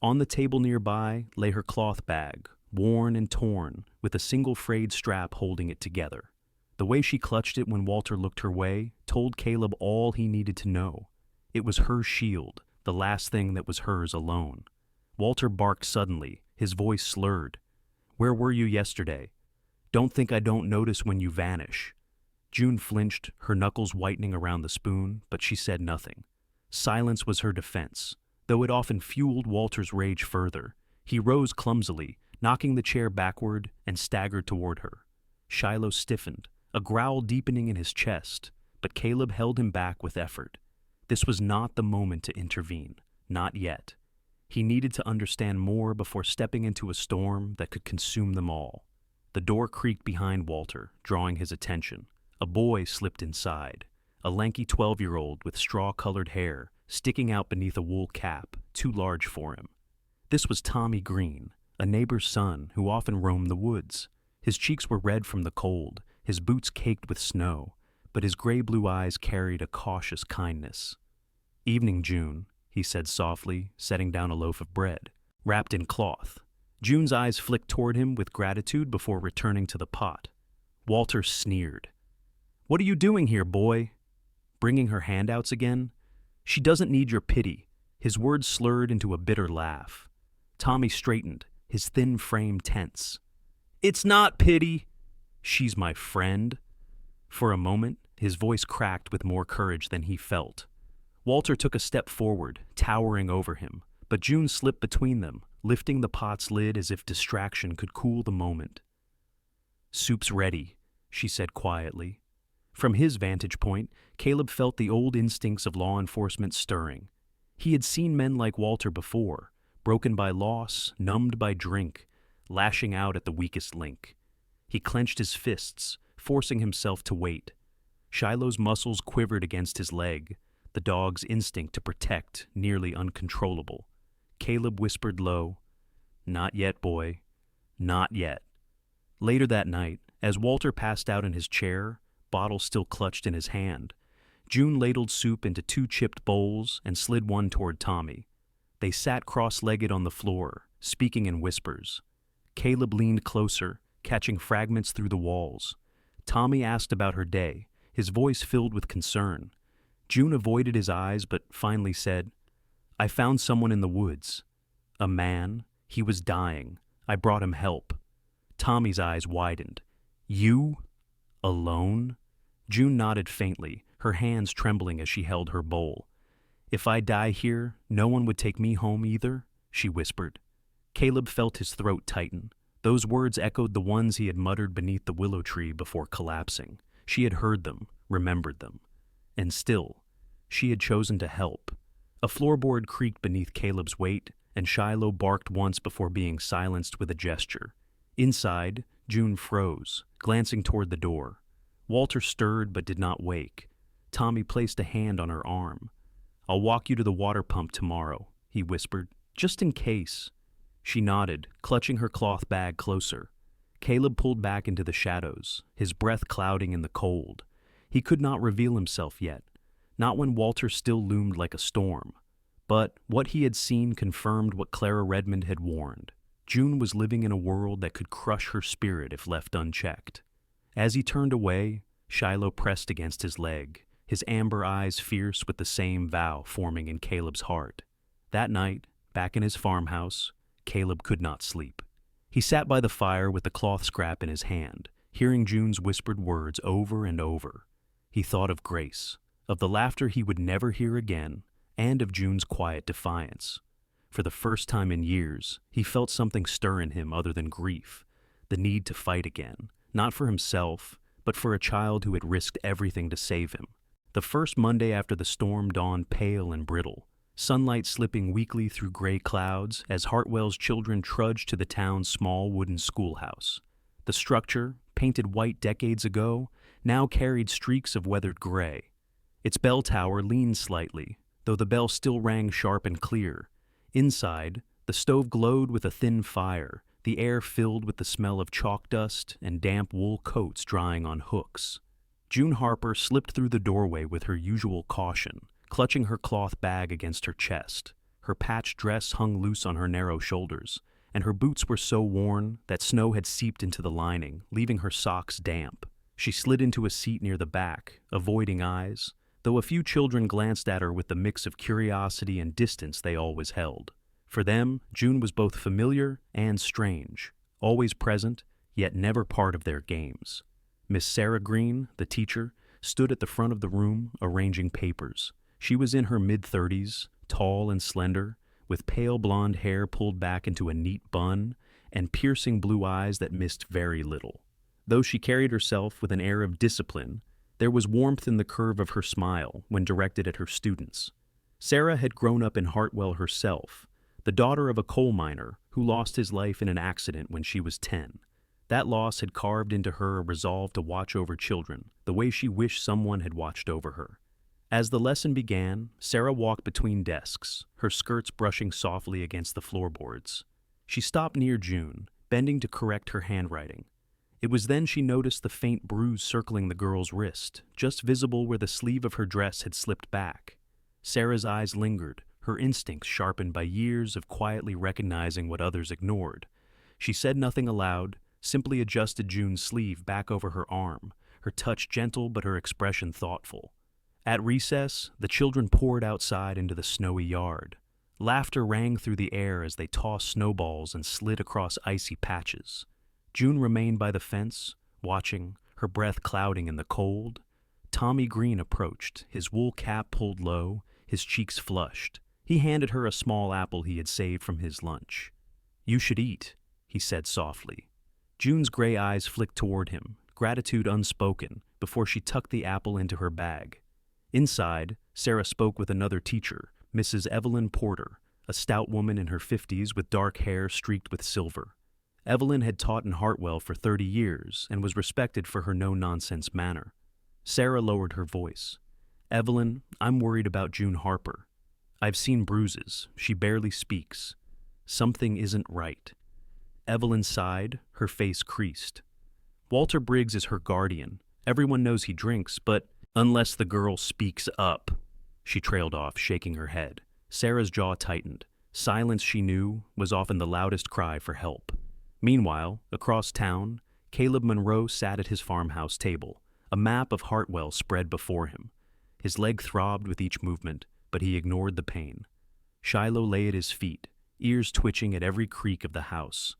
A: On the table nearby lay her cloth bag, worn and torn, with a single frayed strap holding it together. The way she clutched it when Walter looked her way told Caleb all he needed to know. It was her shield, the last thing that was hers alone. Walter barked suddenly, his voice slurred. "Where were you yesterday? Don't think I don't notice when you vanish." June flinched, her knuckles whitening around the spoon, but she said nothing. Silence was her defense, though it often fueled Walter's rage further. He rose clumsily, knocking the chair backward, and staggered toward her. Shiloh stiffened, a growl deepening in his chest, but Caleb held him back with effort. This was not the moment to intervene, not yet. He needed to understand more before stepping into a storm that could consume them all. The door creaked behind Walter, drawing his attention. A boy slipped inside, a lanky 12-year-old with straw-colored hair sticking out beneath a wool cap, too large for him. This was Tommy Green, a neighbor's son who often roamed the woods. His cheeks were red from the cold, his boots caked with snow, but his gray-blue eyes carried a cautious kindness. "Evening, June," he said softly, setting down a loaf of bread, wrapped in cloth. June's eyes flicked toward him with gratitude before returning to the pot. Walter sneered. "What are you doing here, boy?" Bringing her handouts again? "She doesn't need your pity." His words slurred into a bitter laugh. Tommy straightened, his thin frame tense. "It's not pity. She's my friend." For a moment, his voice cracked with more courage than he felt. Walter took a step forward, towering over him, but June slipped between them, lifting the pot's lid as if distraction could cool the moment. "Soup's ready," she said quietly. From his vantage point, Caleb felt the old instincts of law enforcement stirring. He had seen men like Walter before, broken by loss, numbed by drink, lashing out at the weakest link. He clenched his fists, forcing himself to wait. Shiloh's muscles quivered against his leg, the dog's instinct to protect nearly uncontrollable. Caleb whispered low, "Not yet, boy. Not yet." Later that night, as Walter passed out in his chair, bottle still clutched in his hand, June ladled soup into 2 chipped bowls and slid one toward Tommy. They sat cross-legged on the floor, speaking in whispers. Caleb leaned closer, catching fragments through the walls. Tommy asked about her day, his voice filled with concern. June avoided his eyes but finally said, "I found someone in the woods. A man. He was dying. I brought him help." Tommy's eyes widened. "You? Alone? June nodded faintly, her hands trembling as she held her bowl. "If I die here, no one would take me home either?" she whispered. Caleb felt his throat tighten. Those words echoed the ones he had muttered beneath the willow tree before collapsing. She had heard them, remembered them. And still, she had chosen to help. A floorboard creaked beneath Caleb's weight, and Shiloh barked once before being silenced with a gesture. Inside, June froze, glancing toward the door. Walter stirred but did not wake. Tommy placed a hand on her arm. "I'll walk you to the water pump tomorrow," he whispered, "just in case." She nodded, clutching her cloth bag closer. Caleb pulled back into the shadows, his breath clouding in the cold. He could not reveal himself yet, not when Walter still loomed like a storm. But what he had seen confirmed what Clara Redmond had warned. June was living in a world that could crush her spirit if left unchecked. As he turned away, Shiloh pressed against his leg, his amber eyes fierce with the same vow forming in Caleb's heart. That night, back in his farmhouse, Caleb could not sleep. He sat by the fire with the cloth scrap in his hand, hearing June's whispered words over and over. He thought of Grace, of the laughter he would never hear again, and of June's quiet defiance. For the first time in years, he felt something stir in him other than grief, the need to fight again, not for himself, but for a child who had risked everything to save him. The first Monday after the storm dawned pale and brittle, sunlight slipping weakly through gray clouds as Hartwell's children trudged to the town's small wooden schoolhouse. The structure, painted white decades ago, now carried streaks of weathered gray. Its bell tower leaned slightly, though the bell still rang sharp and clear. Inside, the stove glowed with a thin fire, the air filled with the smell of chalk dust and damp wool coats drying on hooks. June Harper slipped through the doorway with her usual caution, clutching her cloth bag against her chest. Her patched dress hung loose on her narrow shoulders, and her boots were so worn that snow had seeped into the lining, leaving her socks damp. She slid into a seat near the back, avoiding eyes, though a few children glanced at her with the mix of curiosity and distance they always held. For them, June was both familiar and strange, always present, yet never part of their games. Miss Sarah Green, the teacher, stood at the front of the room, arranging papers. She was in her mid-30s, tall and slender, with pale blonde hair pulled back into a neat bun, and piercing blue eyes that missed very little. Though she carried herself with an air of discipline, there was warmth in the curve of her smile when directed at her students. Sarah had grown up in Hartwell herself, the daughter of a coal miner who lost his life in an accident when she was 10. That loss had carved into her a resolve to watch over children, the way she wished someone had watched over her. As the lesson began, Sarah walked between desks, her skirts brushing softly against the floorboards. She stopped near June, bending to correct her handwriting. It was then she noticed the faint bruise circling the girl's wrist, just visible where the sleeve of her dress had slipped back. Sarah's eyes lingered, her instincts sharpened by years of quietly recognizing what others ignored. She said nothing aloud, simply adjusted June's sleeve back over her arm, her touch gentle but her expression thoughtful. At recess, the children poured outside into the snowy yard. Laughter rang through the air as they tossed snowballs and slid across icy patches. June remained by the fence, watching, her breath clouding in the cold. Tommy Green approached, his wool cap pulled low, his cheeks flushed. He handed her a small apple he had saved from his lunch. "You should eat," he said softly. June's gray eyes flicked toward him, gratitude unspoken, before she tucked the apple into her bag. Inside, Sarah spoke with another teacher, Mrs. Evelyn Porter, a stout woman in her 50s with dark hair streaked with silver. Evelyn had taught in Hartwell for 30 years and was respected for her no-nonsense manner. Sarah lowered her voice. "Evelyn, I'm worried about June Harper. I've seen bruises. She barely speaks. Something isn't right." Evelyn sighed, her face creased. "Walter Briggs is her guardian. Everyone knows he drinks, but unless the girl speaks up," she trailed off, shaking her head. Sarah's jaw tightened. Silence, she knew, was often the loudest cry for help. Meanwhile, across town, Caleb Monroe sat at his farmhouse table, a map of Hartwell spread before him. His leg throbbed with each movement, but he ignored the pain. Shiloh lay at his feet, ears twitching at every creak of the house.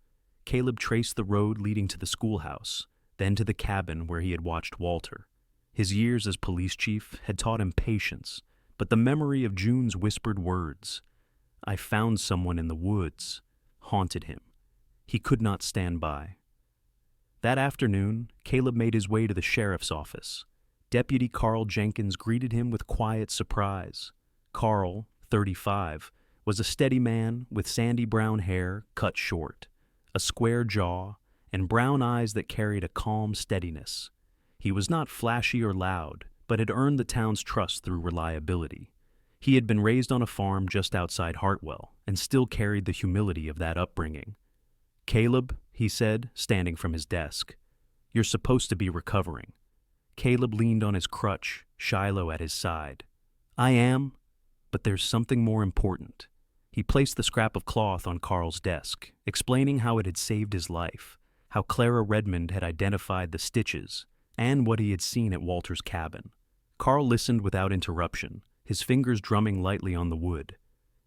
A: Caleb traced the road leading to the schoolhouse, then to the cabin where he had watched Walter. His years as police chief had taught him patience, but the memory of June's whispered words, "I found someone in the woods," haunted him. He could not stand by. That afternoon, Caleb made his way to the sheriff's office. Deputy Carl Jenkins greeted him with quiet surprise. Carl, 35, was a steady man with sandy brown hair cut short, a square jaw, and brown eyes that carried a calm steadiness. He was not flashy or loud, but had earned the town's trust through reliability. He had been raised on a farm just outside Hartwell and still carried the humility of that upbringing. "Caleb," he said, standing from his desk, "you're supposed to be recovering." Caleb leaned on his crutch, Shiloh at his side. "I am, but there's something more important." He placed the scrap of cloth on Carl's desk, explaining how it had saved his life, how Clara Redmond had identified the stitches, and what he had seen at Walter's cabin. Carl listened without interruption, his fingers drumming lightly on the wood.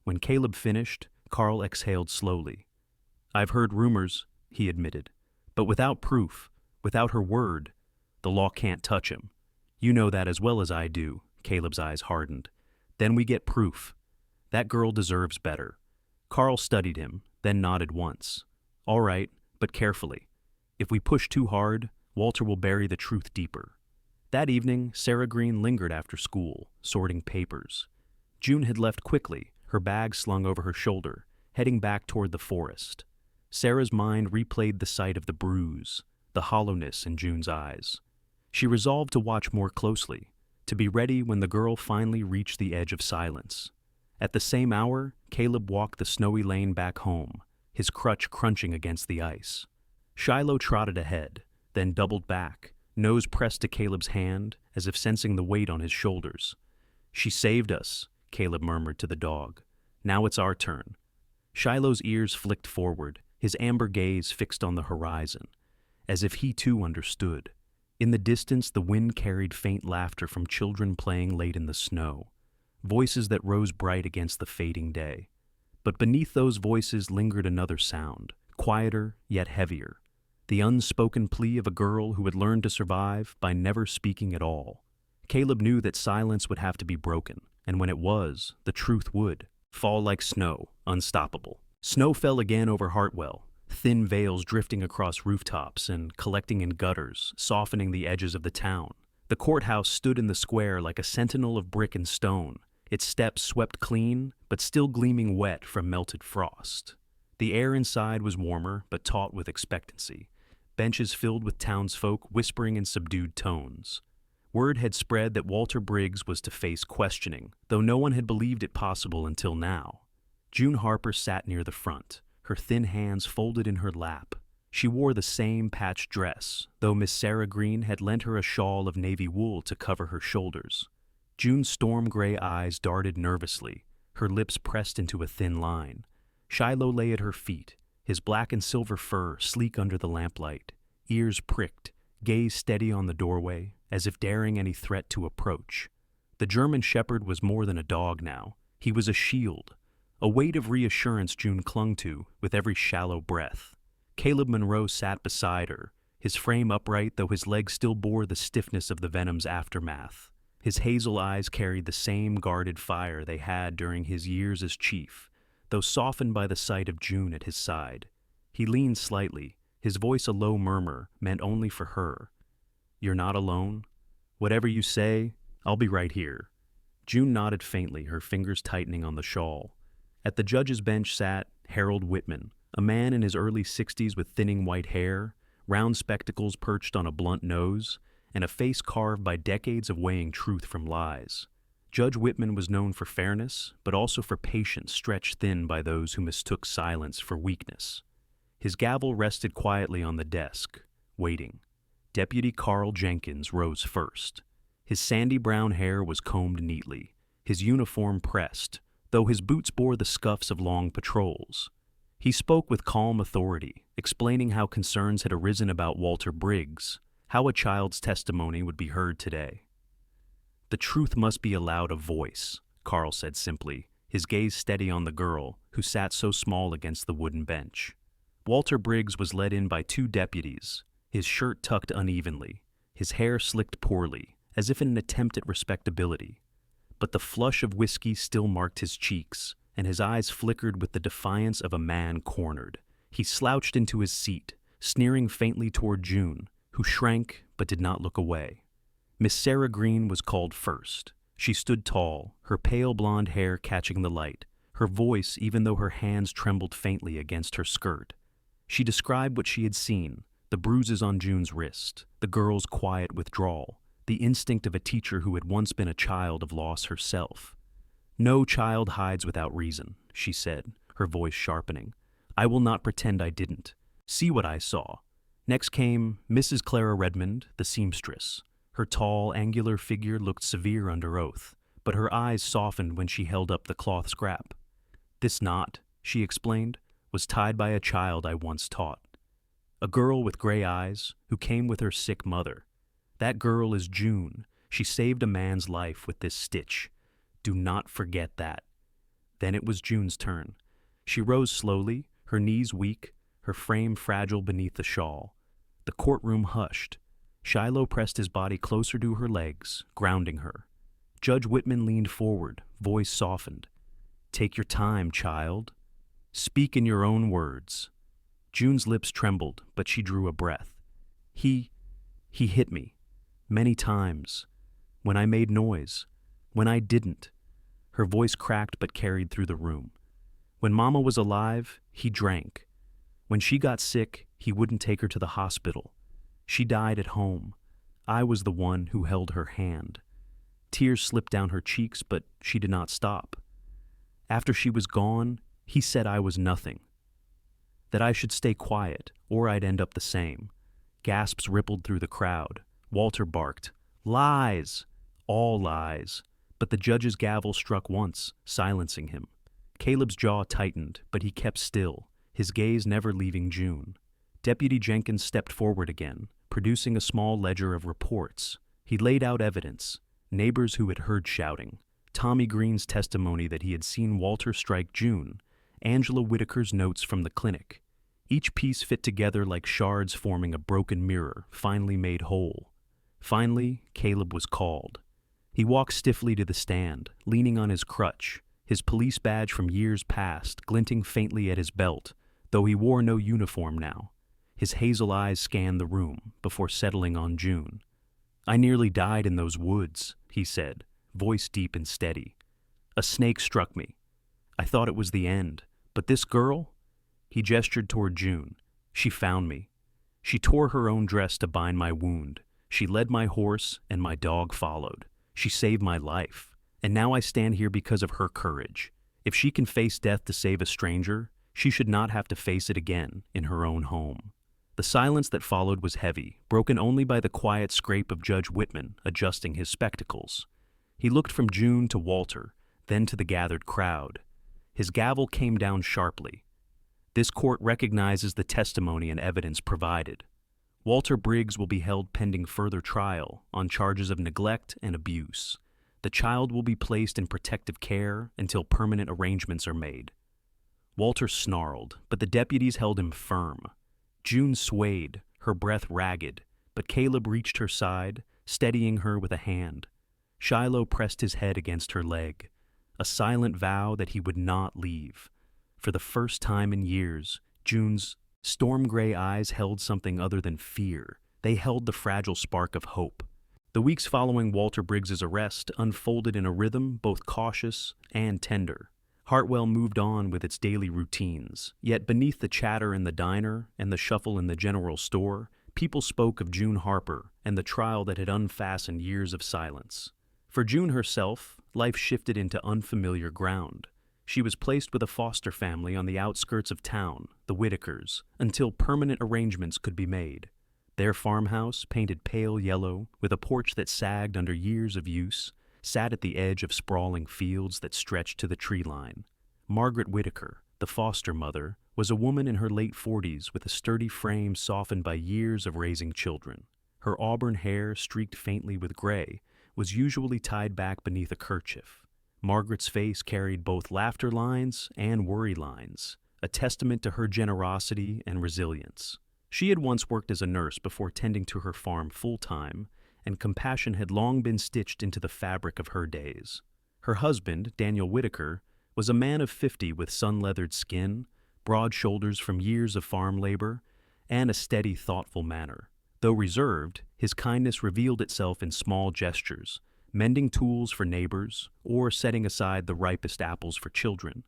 A: When Caleb finished, Carl exhaled slowly. "I've heard rumors," he admitted, "but without proof, without her word, the law can't touch him. You know that as well as I do." Caleb's eyes hardened. "Then we get proof. That girl deserves better." Carl studied him, then nodded once. "All right, but carefully. If we push too hard, Walter will bury the truth deeper." That evening, Sarah Green lingered after school, sorting papers. June had left quickly, her bag slung over her shoulder, heading back toward the forest. Sarah's mind replayed the sight of the bruise, the hollowness in June's eyes. She resolved to watch more closely, to be ready when the girl finally reached the edge of silence. At the same hour, Caleb walked the snowy lane back home, his crutch crunching against the ice. Shiloh trotted ahead, then doubled back, nose pressed to Caleb's hand, as if sensing the weight on his shoulders. "She saved us," Caleb murmured to the dog. "Now it's our turn." Shiloh's ears flicked forward, his amber gaze fixed on the horizon, as if he too understood. In the distance, the wind carried faint laughter from children playing late in the snow, voices that rose bright against the fading day. But beneath those voices lingered another sound, quieter yet heavier, the unspoken plea of a girl who had learned to survive by never speaking at all. Caleb knew that silence would have to be broken, and when it was, the truth would fall like snow, unstoppable. Snow fell again over Hartwell, thin veils drifting across rooftops and collecting in gutters, softening the edges of the town. The courthouse stood in the square like a sentinel of brick and stone, its steps swept clean, but still gleaming wet from melted frost. The air inside was warmer, but taut with expectancy, benches filled with townsfolk whispering in subdued tones. Word had spread that Walter Briggs was to face questioning, though no one had believed it possible until now. June Harper sat near the front, her thin hands folded in her lap. She wore the same patched dress, though Miss Sarah Green had lent her a shawl of navy wool to cover her shoulders. June's storm-gray eyes darted nervously, her lips pressed into a thin line. Shiloh lay at her feet, his black and silver fur sleek under the lamplight, ears pricked, gaze steady on the doorway, as if daring any threat to approach. The German shepherd was more than a dog now. He was a shield, a weight of reassurance June clung to with every shallow breath. Caleb Monroe sat beside her, his frame upright though his legs still bore the stiffness of the venom's aftermath. His hazel eyes carried the same guarded fire they had during his years as chief, though softened by the sight of June at his side. He leaned slightly, his voice a low murmur meant only for her. "You're not alone? Whatever you say, I'll be right here." June nodded faintly, her fingers tightening on the shawl. At the judge's bench sat Harold Whitman, a man in his early 60s with thinning white hair, round spectacles perched on a blunt nose, and a face carved by decades of weighing truth from lies. Judge Whitman was known for fairness, but also for patience stretched thin by those who mistook silence for weakness. His gavel rested quietly on the desk, waiting. Deputy Carl Jenkins rose first. His sandy brown hair was combed neatly, his uniform pressed, though his boots bore the scuffs of long patrols. He spoke with calm authority, explaining how concerns had arisen about Walter Briggs, how a child's testimony would be heard today. "The truth must be allowed a voice," Carl said simply, his gaze steady on the girl, who sat so small against the wooden bench. Walter Briggs was led in by two deputies, his shirt tucked unevenly, his hair slicked poorly, as if in an attempt at respectability. But the flush of whiskey still marked his cheeks, and his eyes flickered with the defiance of a man cornered. He slouched into his seat, sneering faintly toward June, who shrank but did not look away. Miss Sarah Green was called first. She stood tall, her pale blonde hair catching the light, her voice even though her hands trembled faintly against her skirt. She described what she had seen, the bruises on June's wrist, the girl's quiet withdrawal, the instinct of a teacher who had once been a child of loss herself. "No child hides without reason," she said, her voice sharpening. "I will not pretend I didn't. See what I saw." Next came Mrs. Clara Redmond, the seamstress. Her tall, angular figure looked severe under oath, but her eyes softened when she held up the cloth scrap. "This knot," she explained, "was tied by a child I once taught. A girl with gray eyes who came with her sick mother. That girl is June. She saved a man's life with this stitch. Do not forget that." Then it was June's turn. She rose slowly, her knees weak, her frame fragile beneath the shawl. The courtroom hushed. Shiloh pressed his body closer to her legs, grounding her. Judge Whitman leaned forward, voice softened. "Take your time, child. Speak in your own words." June's lips trembled, but she drew a breath. He hit me. Many times. When I made noise. When I didn't." Her voice cracked but carried through the room. "When Mama was alive, he drank. When she got sick, he wouldn't take her to the hospital. She died at home. I was the one who held her hand." Tears slipped down her cheeks, but she did not stop. "After she was gone, he said I was nothing. That I should stay quiet, or I'd end up the same." Gasps rippled through the crowd. Walter barked, "Lies! All lies." But the judge's gavel struck once, silencing him. Caleb's jaw tightened, but he kept still, his gaze never leaving June. Deputy Jenkins stepped forward again, producing a small ledger of reports. He laid out evidence, neighbors who had heard shouting, Tommy Green's testimony that he had seen Walter strike June, Angela Whitaker's notes from the clinic. Each piece fit together like shards forming a broken mirror, finally made whole. Finally, Caleb was called. He walked stiffly to the stand, leaning on his crutch, his police badge from years past glinting faintly at his belt, though he wore no uniform now. His hazel eyes scanned the room before settling on June. "I nearly died in those woods," he said, voice deep and steady. "A snake struck me. I thought it was the end, but this girl?" He gestured toward June. "She found me. She tore her own dress to bind my wound. She led my horse, and my dog followed. She saved my life, and now I stand here because of her courage. If she can face death to save a stranger, she should not have to face it again in her own home." The silence that followed was heavy, broken only by the quiet scrape of Judge Whitman adjusting his spectacles. He looked from June to Walter, then to the gathered crowd. His gavel came down sharply. "This court recognizes the testimony and evidence provided. Walter Briggs will be held pending further trial on charges of neglect and abuse. The child will be placed in protective care until permanent arrangements are made." Walter snarled, but the deputies held him firm. June swayed, her breath ragged, but Caleb reached her side, steadying her with a hand. Shiloh pressed his head against her leg, a silent vow that he would not leave. For the first time in years, June's storm-gray eyes held something other than fear. They held the fragile spark of hope. The weeks following Walter Briggs's arrest unfolded in a rhythm both cautious and tender. Hartwell moved on with its daily routines, yet beneath the chatter in the diner and the shuffle in the general store, people spoke of June Harper and the trial that had unfastened years of silence. For June herself, life shifted into unfamiliar ground. She was placed with a foster family on the outskirts of town, the Whitakers, until permanent arrangements could be made. Their farmhouse, painted pale yellow, with a porch that sagged under years of use, sat at the edge of sprawling fields that stretched to the tree line. Margaret Whitaker, the foster mother, was a woman in her late 40s with a sturdy frame softened by years of raising children. Her auburn hair, streaked faintly with gray, was usually tied back beneath a kerchief. Margaret's face carried both laughter lines and worry lines, a testament to her generosity and resilience. She had once worked as a nurse before tending to her farm full-time, and compassion had long been stitched into the fabric of her days. Her husband, Daniel Whitaker, was a man of 50 with sun-leathered skin, broad shoulders from years of farm labor, and a steady, thoughtful manner. Though reserved, his kindness revealed itself in small gestures, mending tools for neighbors or setting aside the ripest apples for children.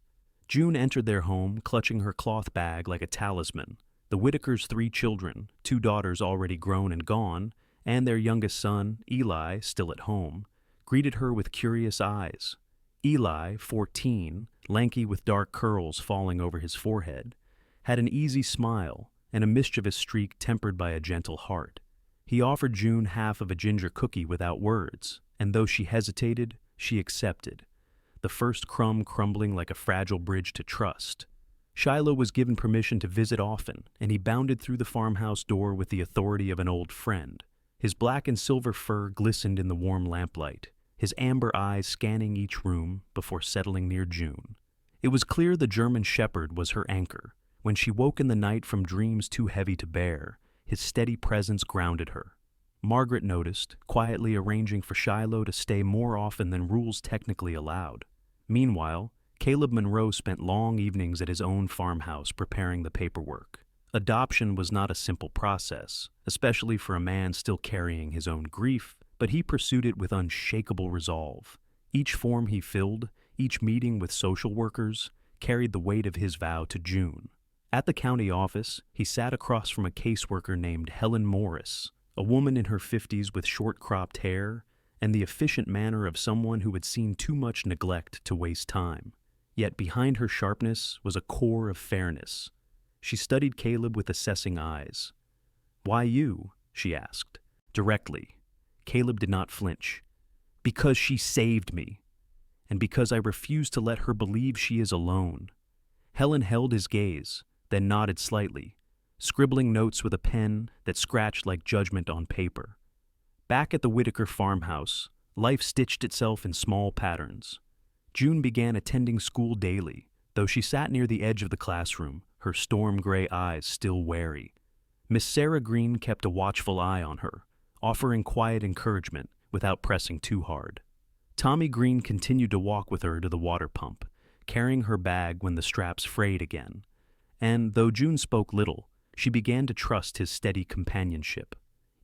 A: June entered their home, clutching her cloth bag like a talisman. The Whitakers' 3 children, 2 daughters already grown and gone, and their youngest son, Eli, still at home, greeted her with curious eyes. Eli, 14, lanky with dark curls falling over his forehead, had an easy smile and a mischievous streak tempered by a gentle heart. He offered June half of a ginger cookie without words, and though she hesitated, she accepted, the first crumb crumbling like a fragile bridge to trust. Shiloh was given permission to visit often, and he bounded through the farmhouse door with the authority of an old friend. His black and silver fur glistened in the warm lamplight, his amber eyes scanning each room before settling near June. It was clear the German shepherd was her anchor. When she woke in the night from dreams too heavy to bear, his steady presence grounded her. Margaret noticed, quietly arranging for Shiloh to stay more often than rules technically allowed. Meanwhile, Caleb Monroe spent long evenings at his own farmhouse preparing the paperwork. Adoption was not a simple process, especially for a man still carrying his own grief, but he pursued it with unshakable resolve. Each form he filled, each meeting with social workers, carried the weight of his vow to June. At the county office, he sat across from a caseworker named Helen Morris, a woman in her 50s with short-cropped hair and the efficient manner of someone who had seen too much neglect to waste time. Yet behind her sharpness was a core of fairness. She studied Caleb with assessing eyes. "Why you?" she asked. Directly. Caleb did not flinch. "Because she saved me, and because I refuse to let her believe she is alone." Helen held his gaze, then nodded slightly, scribbling notes with a pen that scratched like judgment on paper. Back at the Whitaker farmhouse, life stitched itself in small patterns. June began attending school daily, though she sat near the edge of the classroom, her storm-gray eyes still wary. Miss Sarah Green kept a watchful eye on her, offering quiet encouragement without pressing too hard. Tommy Green continued to walk with her to the water pump, carrying her bag when the straps frayed again. And though June spoke little, she began to trust his steady companionship.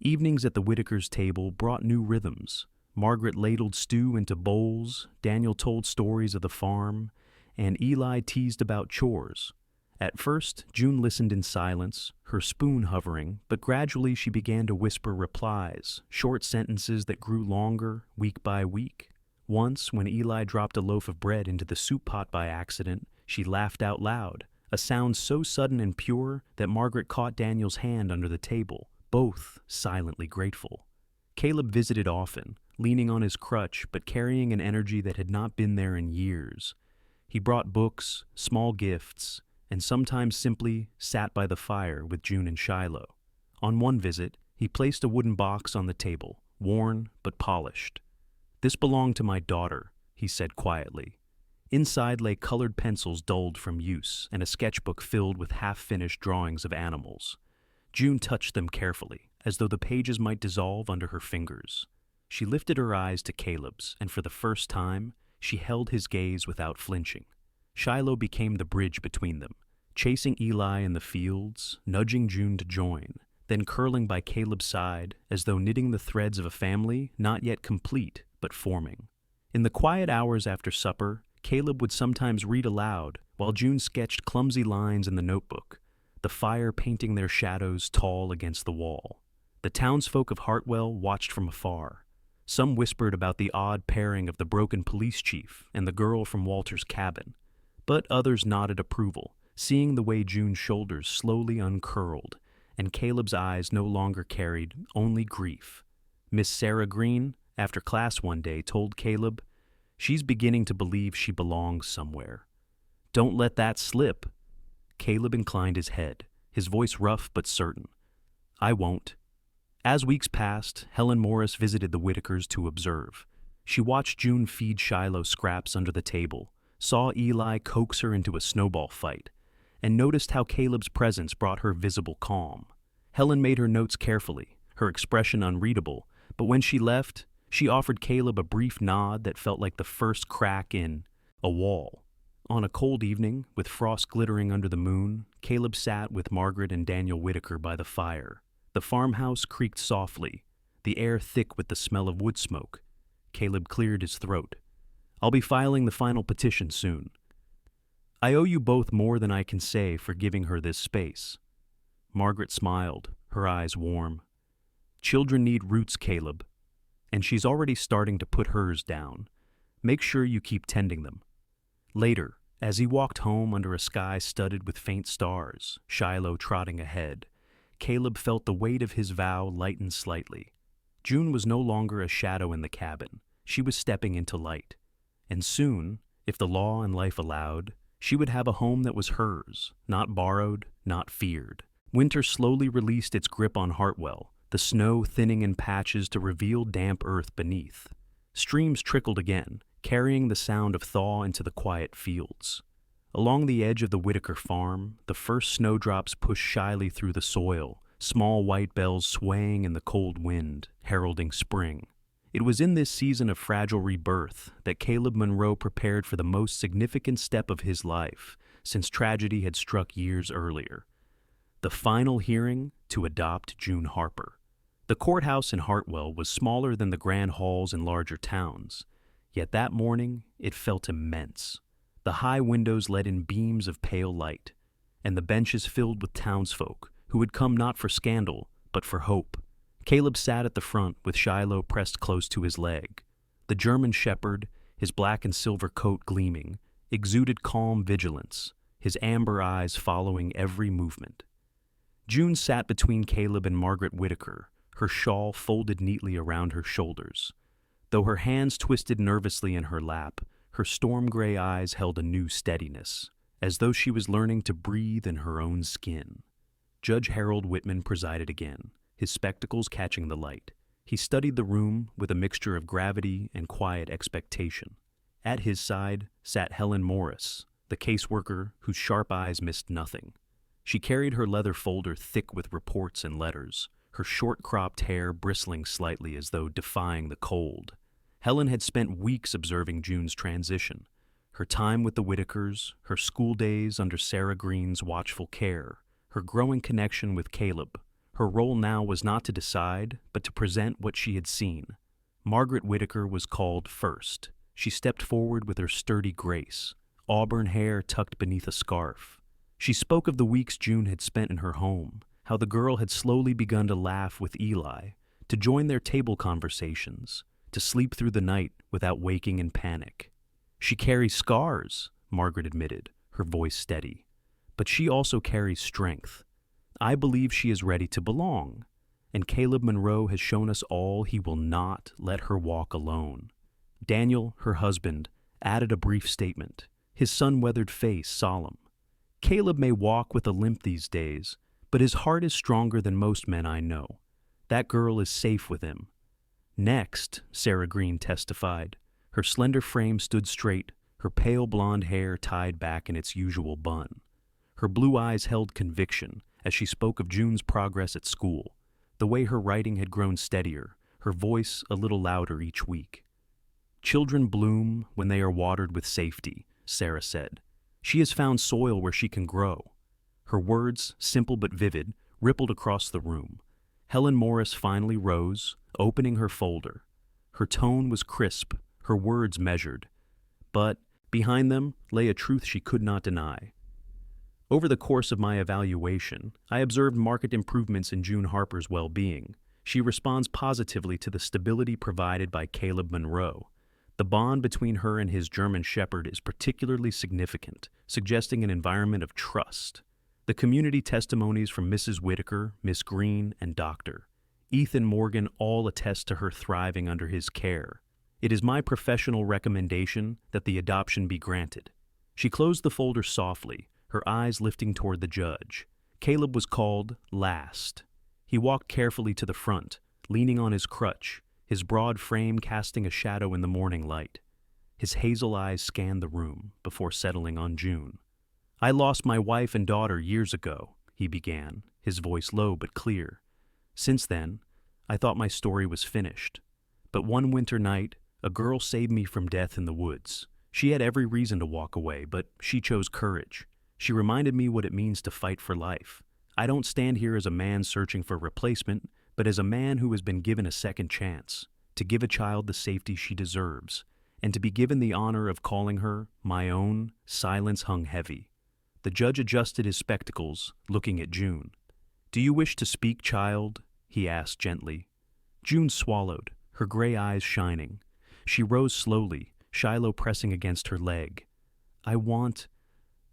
A: Evenings at the Whitakers' table brought new rhythms. Margaret ladled stew into bowls, Daniel told stories of the farm, and Eli teased about chores. At first, June listened in silence, her spoon hovering, but gradually she began to whisper replies, short sentences that grew longer, week by week. Once, when Eli dropped a loaf of bread into the soup pot by accident, she laughed out loud, a sound so sudden and pure that Margaret caught Daniel's hand under the table, both silently grateful. Caleb visited often, leaning on his crutch but carrying an energy that had not been there in years. He brought books, small gifts, and sometimes simply sat by the fire with June and Shiloh. On one visit, he placed a wooden box on the table, worn but polished. "This belonged to my daughter," he said quietly. Inside lay colored pencils dulled from use and a sketchbook filled with half-finished drawings of animals. June touched them carefully, as though the pages might dissolve under her fingers. She lifted her eyes to Caleb's, and for the first time, she held his gaze without flinching. Shiloh became the bridge between them, chasing Eli in the fields, nudging June to join, then curling by Caleb's side as though knitting the threads of a family not yet complete but forming. In the quiet hours after supper, Caleb would sometimes read aloud while June sketched clumsy lines in the notebook, the fire painting their shadows tall against the wall. The townsfolk of Hartwell watched from afar. Some whispered about the odd pairing of the broken police chief and the girl from Walter's cabin, but others nodded approval, seeing the way June's shoulders slowly uncurled and Caleb's eyes no longer carried only grief. Miss Sarah Green, after class one day, told Caleb, "She's beginning to believe she belongs somewhere. Don't let that slip." Caleb inclined his head, his voice rough but certain. "I won't." As weeks passed, Helen Morris visited the Whitakers to observe. She watched June feed Shiloh scraps under the table, saw Eli coax her into a snowball fight, and noticed how Caleb's presence brought her visible calm. Helen made her notes carefully, her expression unreadable, But when she left, she offered Caleb a brief nod that felt like the first crack in a wall. On a cold evening, with frost glittering under the moon, Caleb sat with Margaret and Daniel Whitaker by the fire. The farmhouse creaked softly, the air thick with the smell of wood smoke. Caleb cleared his throat. "I'll be filing the final petition soon. I owe you both more than I can say for giving her this space." Margaret smiled, her eyes warm. "Children need roots, Caleb, and she's already starting to put hers down. Make sure you keep tending them." Later, as he walked home under a sky studded with faint stars, Shiloh trotting ahead, Caleb felt the weight of his vow lighten slightly. June was no longer a shadow in the cabin. She was stepping into light. And soon, if the law and life allowed, she would have a home that was hers, not borrowed, not feared. Winter slowly released its grip on Hartwell, the snow thinning in patches to reveal damp earth beneath. Streams trickled again, carrying the sound of thaw into the quiet fields. Along the edge of the Whitaker farm, the first snowdrops pushed shyly through the soil, small white bells swaying in the cold wind, heralding spring. It was in this season of fragile rebirth that Caleb Monroe prepared for the most significant step of his life since tragedy had struck years earlier. The final hearing to adopt June Harper. The courthouse in Hartwell was smaller than the grand halls in larger towns, yet that morning it felt immense. The high windows let in beams of pale light, and the benches filled with townsfolk who had come not for scandal, but for hope. Caleb sat at the front with Shiloh pressed close to his leg. The German shepherd, his black and silver coat gleaming, exuded calm vigilance, his amber eyes following every movement. June sat between Caleb and Margaret Whitaker, her shawl folded neatly around her shoulders. Though her hands twisted nervously in her lap, her storm-gray eyes held a new steadiness, as though she was learning to breathe in her own skin. Judge Harold Whitman presided again, his spectacles catching the light. He studied the room with a mixture of gravity and quiet expectation. At his side sat Helen Morris, the caseworker whose sharp eyes missed nothing. She carried her leather folder thick with reports and letters, her short-cropped hair bristling slightly as though defying the cold. Helen had spent weeks observing June's transition, her time with the Whitakers, her school days under Sarah Green's watchful care, her growing connection with Caleb. Her role now was not to decide, but to present what she had seen. Margaret Whitaker was called first. She stepped forward with her sturdy grace, auburn hair tucked beneath a scarf. She spoke of the weeks June had spent in her home, how the girl had slowly begun to laugh with Eli, to join their table conversations, to sleep through the night without waking in panic. "She carries scars," Margaret admitted, her voice steady. "But she also carries strength. I believe she is ready to belong, and Caleb Monroe has shown us all he will not let her walk alone." Daniel, her husband, added a brief statement, his sun-weathered face solemn. "Caleb may walk with a limp these days, but his heart is stronger than most men I know. That girl is safe with him." "Next," Sarah Green testified. Her slender frame stood straight, her pale blonde hair tied back in its usual bun. Her blue eyes held conviction as she spoke of June's progress at school, the way her writing had grown steadier, her voice a little louder each week. "Children bloom when they are watered with safety," Sarah said. "She has found soil where she can grow." Her words, simple but vivid, rippled across the room. Helen Morris finally rose, opening her folder. Her tone was crisp, her words measured. But behind them lay a truth she could not deny. "Over the course of my evaluation, I observed marked improvements in June Harper's well-being. She responds positively to the stability provided by Caleb Monroe. The bond between her and his German shepherd is particularly significant, suggesting an environment of trust. The community testimonies from Mrs. Whitaker, Miss Green, and Dr. Ethan Morgan all attest to her thriving under his care. It is my professional recommendation that the adoption be granted." She closed the folder softly, her eyes lifting toward the judge. Caleb was called last. He walked carefully to the front, leaning on his crutch, his broad frame casting a shadow in the morning light. His hazel eyes scanned the room before settling on June. "I lost my wife and daughter years ago," he began, his voice low but clear. "Since then, I thought my story was finished. But one winter night, a girl saved me from death in the woods. She had every reason to walk away, but she chose courage. She reminded me what it means to fight for life. I don't stand here as a man searching for replacement, but as a man who has been given a second chance, to give a child the safety she deserves, and to be given the honor of calling her my own. Silence hung heavy. The judge adjusted his spectacles, looking at June. "Do you wish to speak, child?" he asked gently. June swallowed, her gray eyes shining. She rose slowly, Shiloh pressing against her leg. I want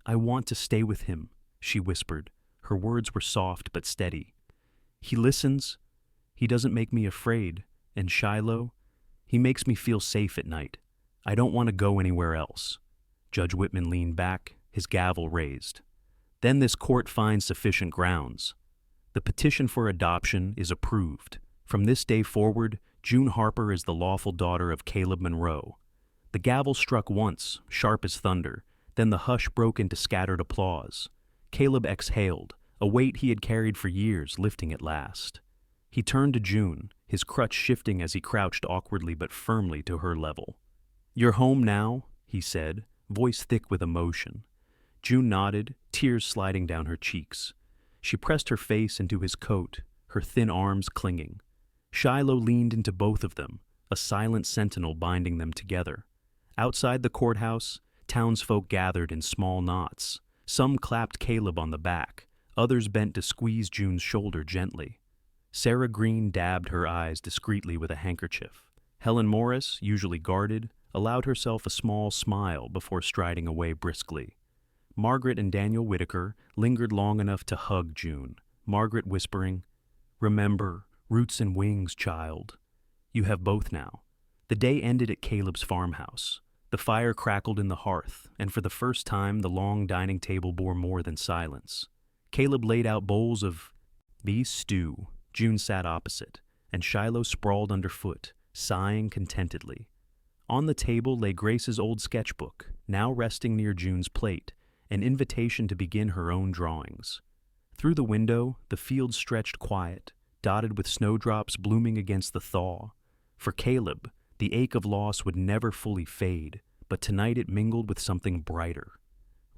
A: to stay with him," she whispered. Her words were soft but steady. "He listens. He doesn't make me afraid. And Shiloh, he makes me feel safe at night. I don't want to go anywhere else." Judge Whitman leaned back, his gavel raised. "Then this court finds sufficient grounds. The petition for adoption is approved. From this day forward, June Harper is the lawful daughter of Caleb Monroe." The gavel struck once, sharp as thunder. Then the hush broke into scattered applause. Caleb exhaled, a weight he had carried for years lifting at last. He turned to June, his crutch shifting as he crouched awkwardly but firmly to her level. "You're home now," he said, voice thick with emotion. June nodded, tears sliding down her cheeks. She pressed her face into his coat, her thin arms clinging. Shiloh leaned into both of them, a silent sentinel binding them together. Outside the courthouse, townsfolk gathered in small knots. Some clapped Caleb on the back, others bent to squeeze June's shoulder gently. Sarah Green dabbed her eyes discreetly with a handkerchief. Helen Morris, usually guarded, allowed herself a small smile before striding away briskly. Margaret and Daniel Whitaker lingered long enough to hug June, Margaret whispering, "Remember, roots and wings, child. You have both now." The day ended at Caleb's farmhouse. The fire crackled in the hearth, and for the first time the long dining table bore more than silence. Caleb laid out bowls of beef stew. June sat opposite, and Shiloh sprawled underfoot, sighing contentedly. On the table lay Grace's old sketchbook, now resting near June's plate, an invitation to begin her own drawings. Through the window, the field stretched quiet, dotted with snowdrops blooming against the thaw. For Caleb, the ache of loss would never fully fade, but tonight it mingled with something brighter.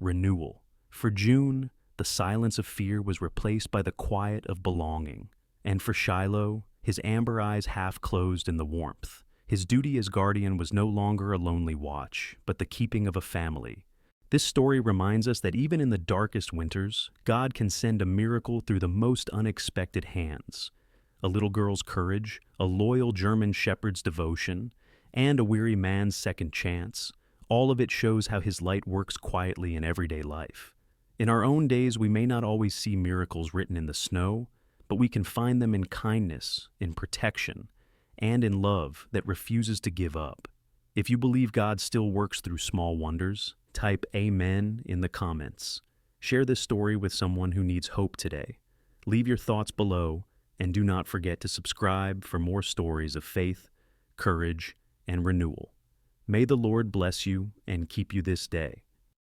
A: Renewal. For June, the silence of fear was replaced by the quiet of belonging. And for Shiloh, his amber eyes half closed in the warmth, his duty as guardian was no longer a lonely watch, but the keeping of a family. This story reminds us that even in the darkest winters, God can send a miracle through the most unexpected hands. A little girl's courage, a loyal German shepherd's devotion, and a weary man's second chance. All of it shows how his light works quietly in everyday life. In our own days, we may not always see miracles written in the snow, but we can find them in kindness, in protection, and in love that refuses to give up. If you believe God still works through small wonders, type Amen in the comments. Share this story with someone who needs hope today. Leave your thoughts below, and do not forget to subscribe for more stories of faith, courage, and renewal. May the Lord bless you and keep you this day.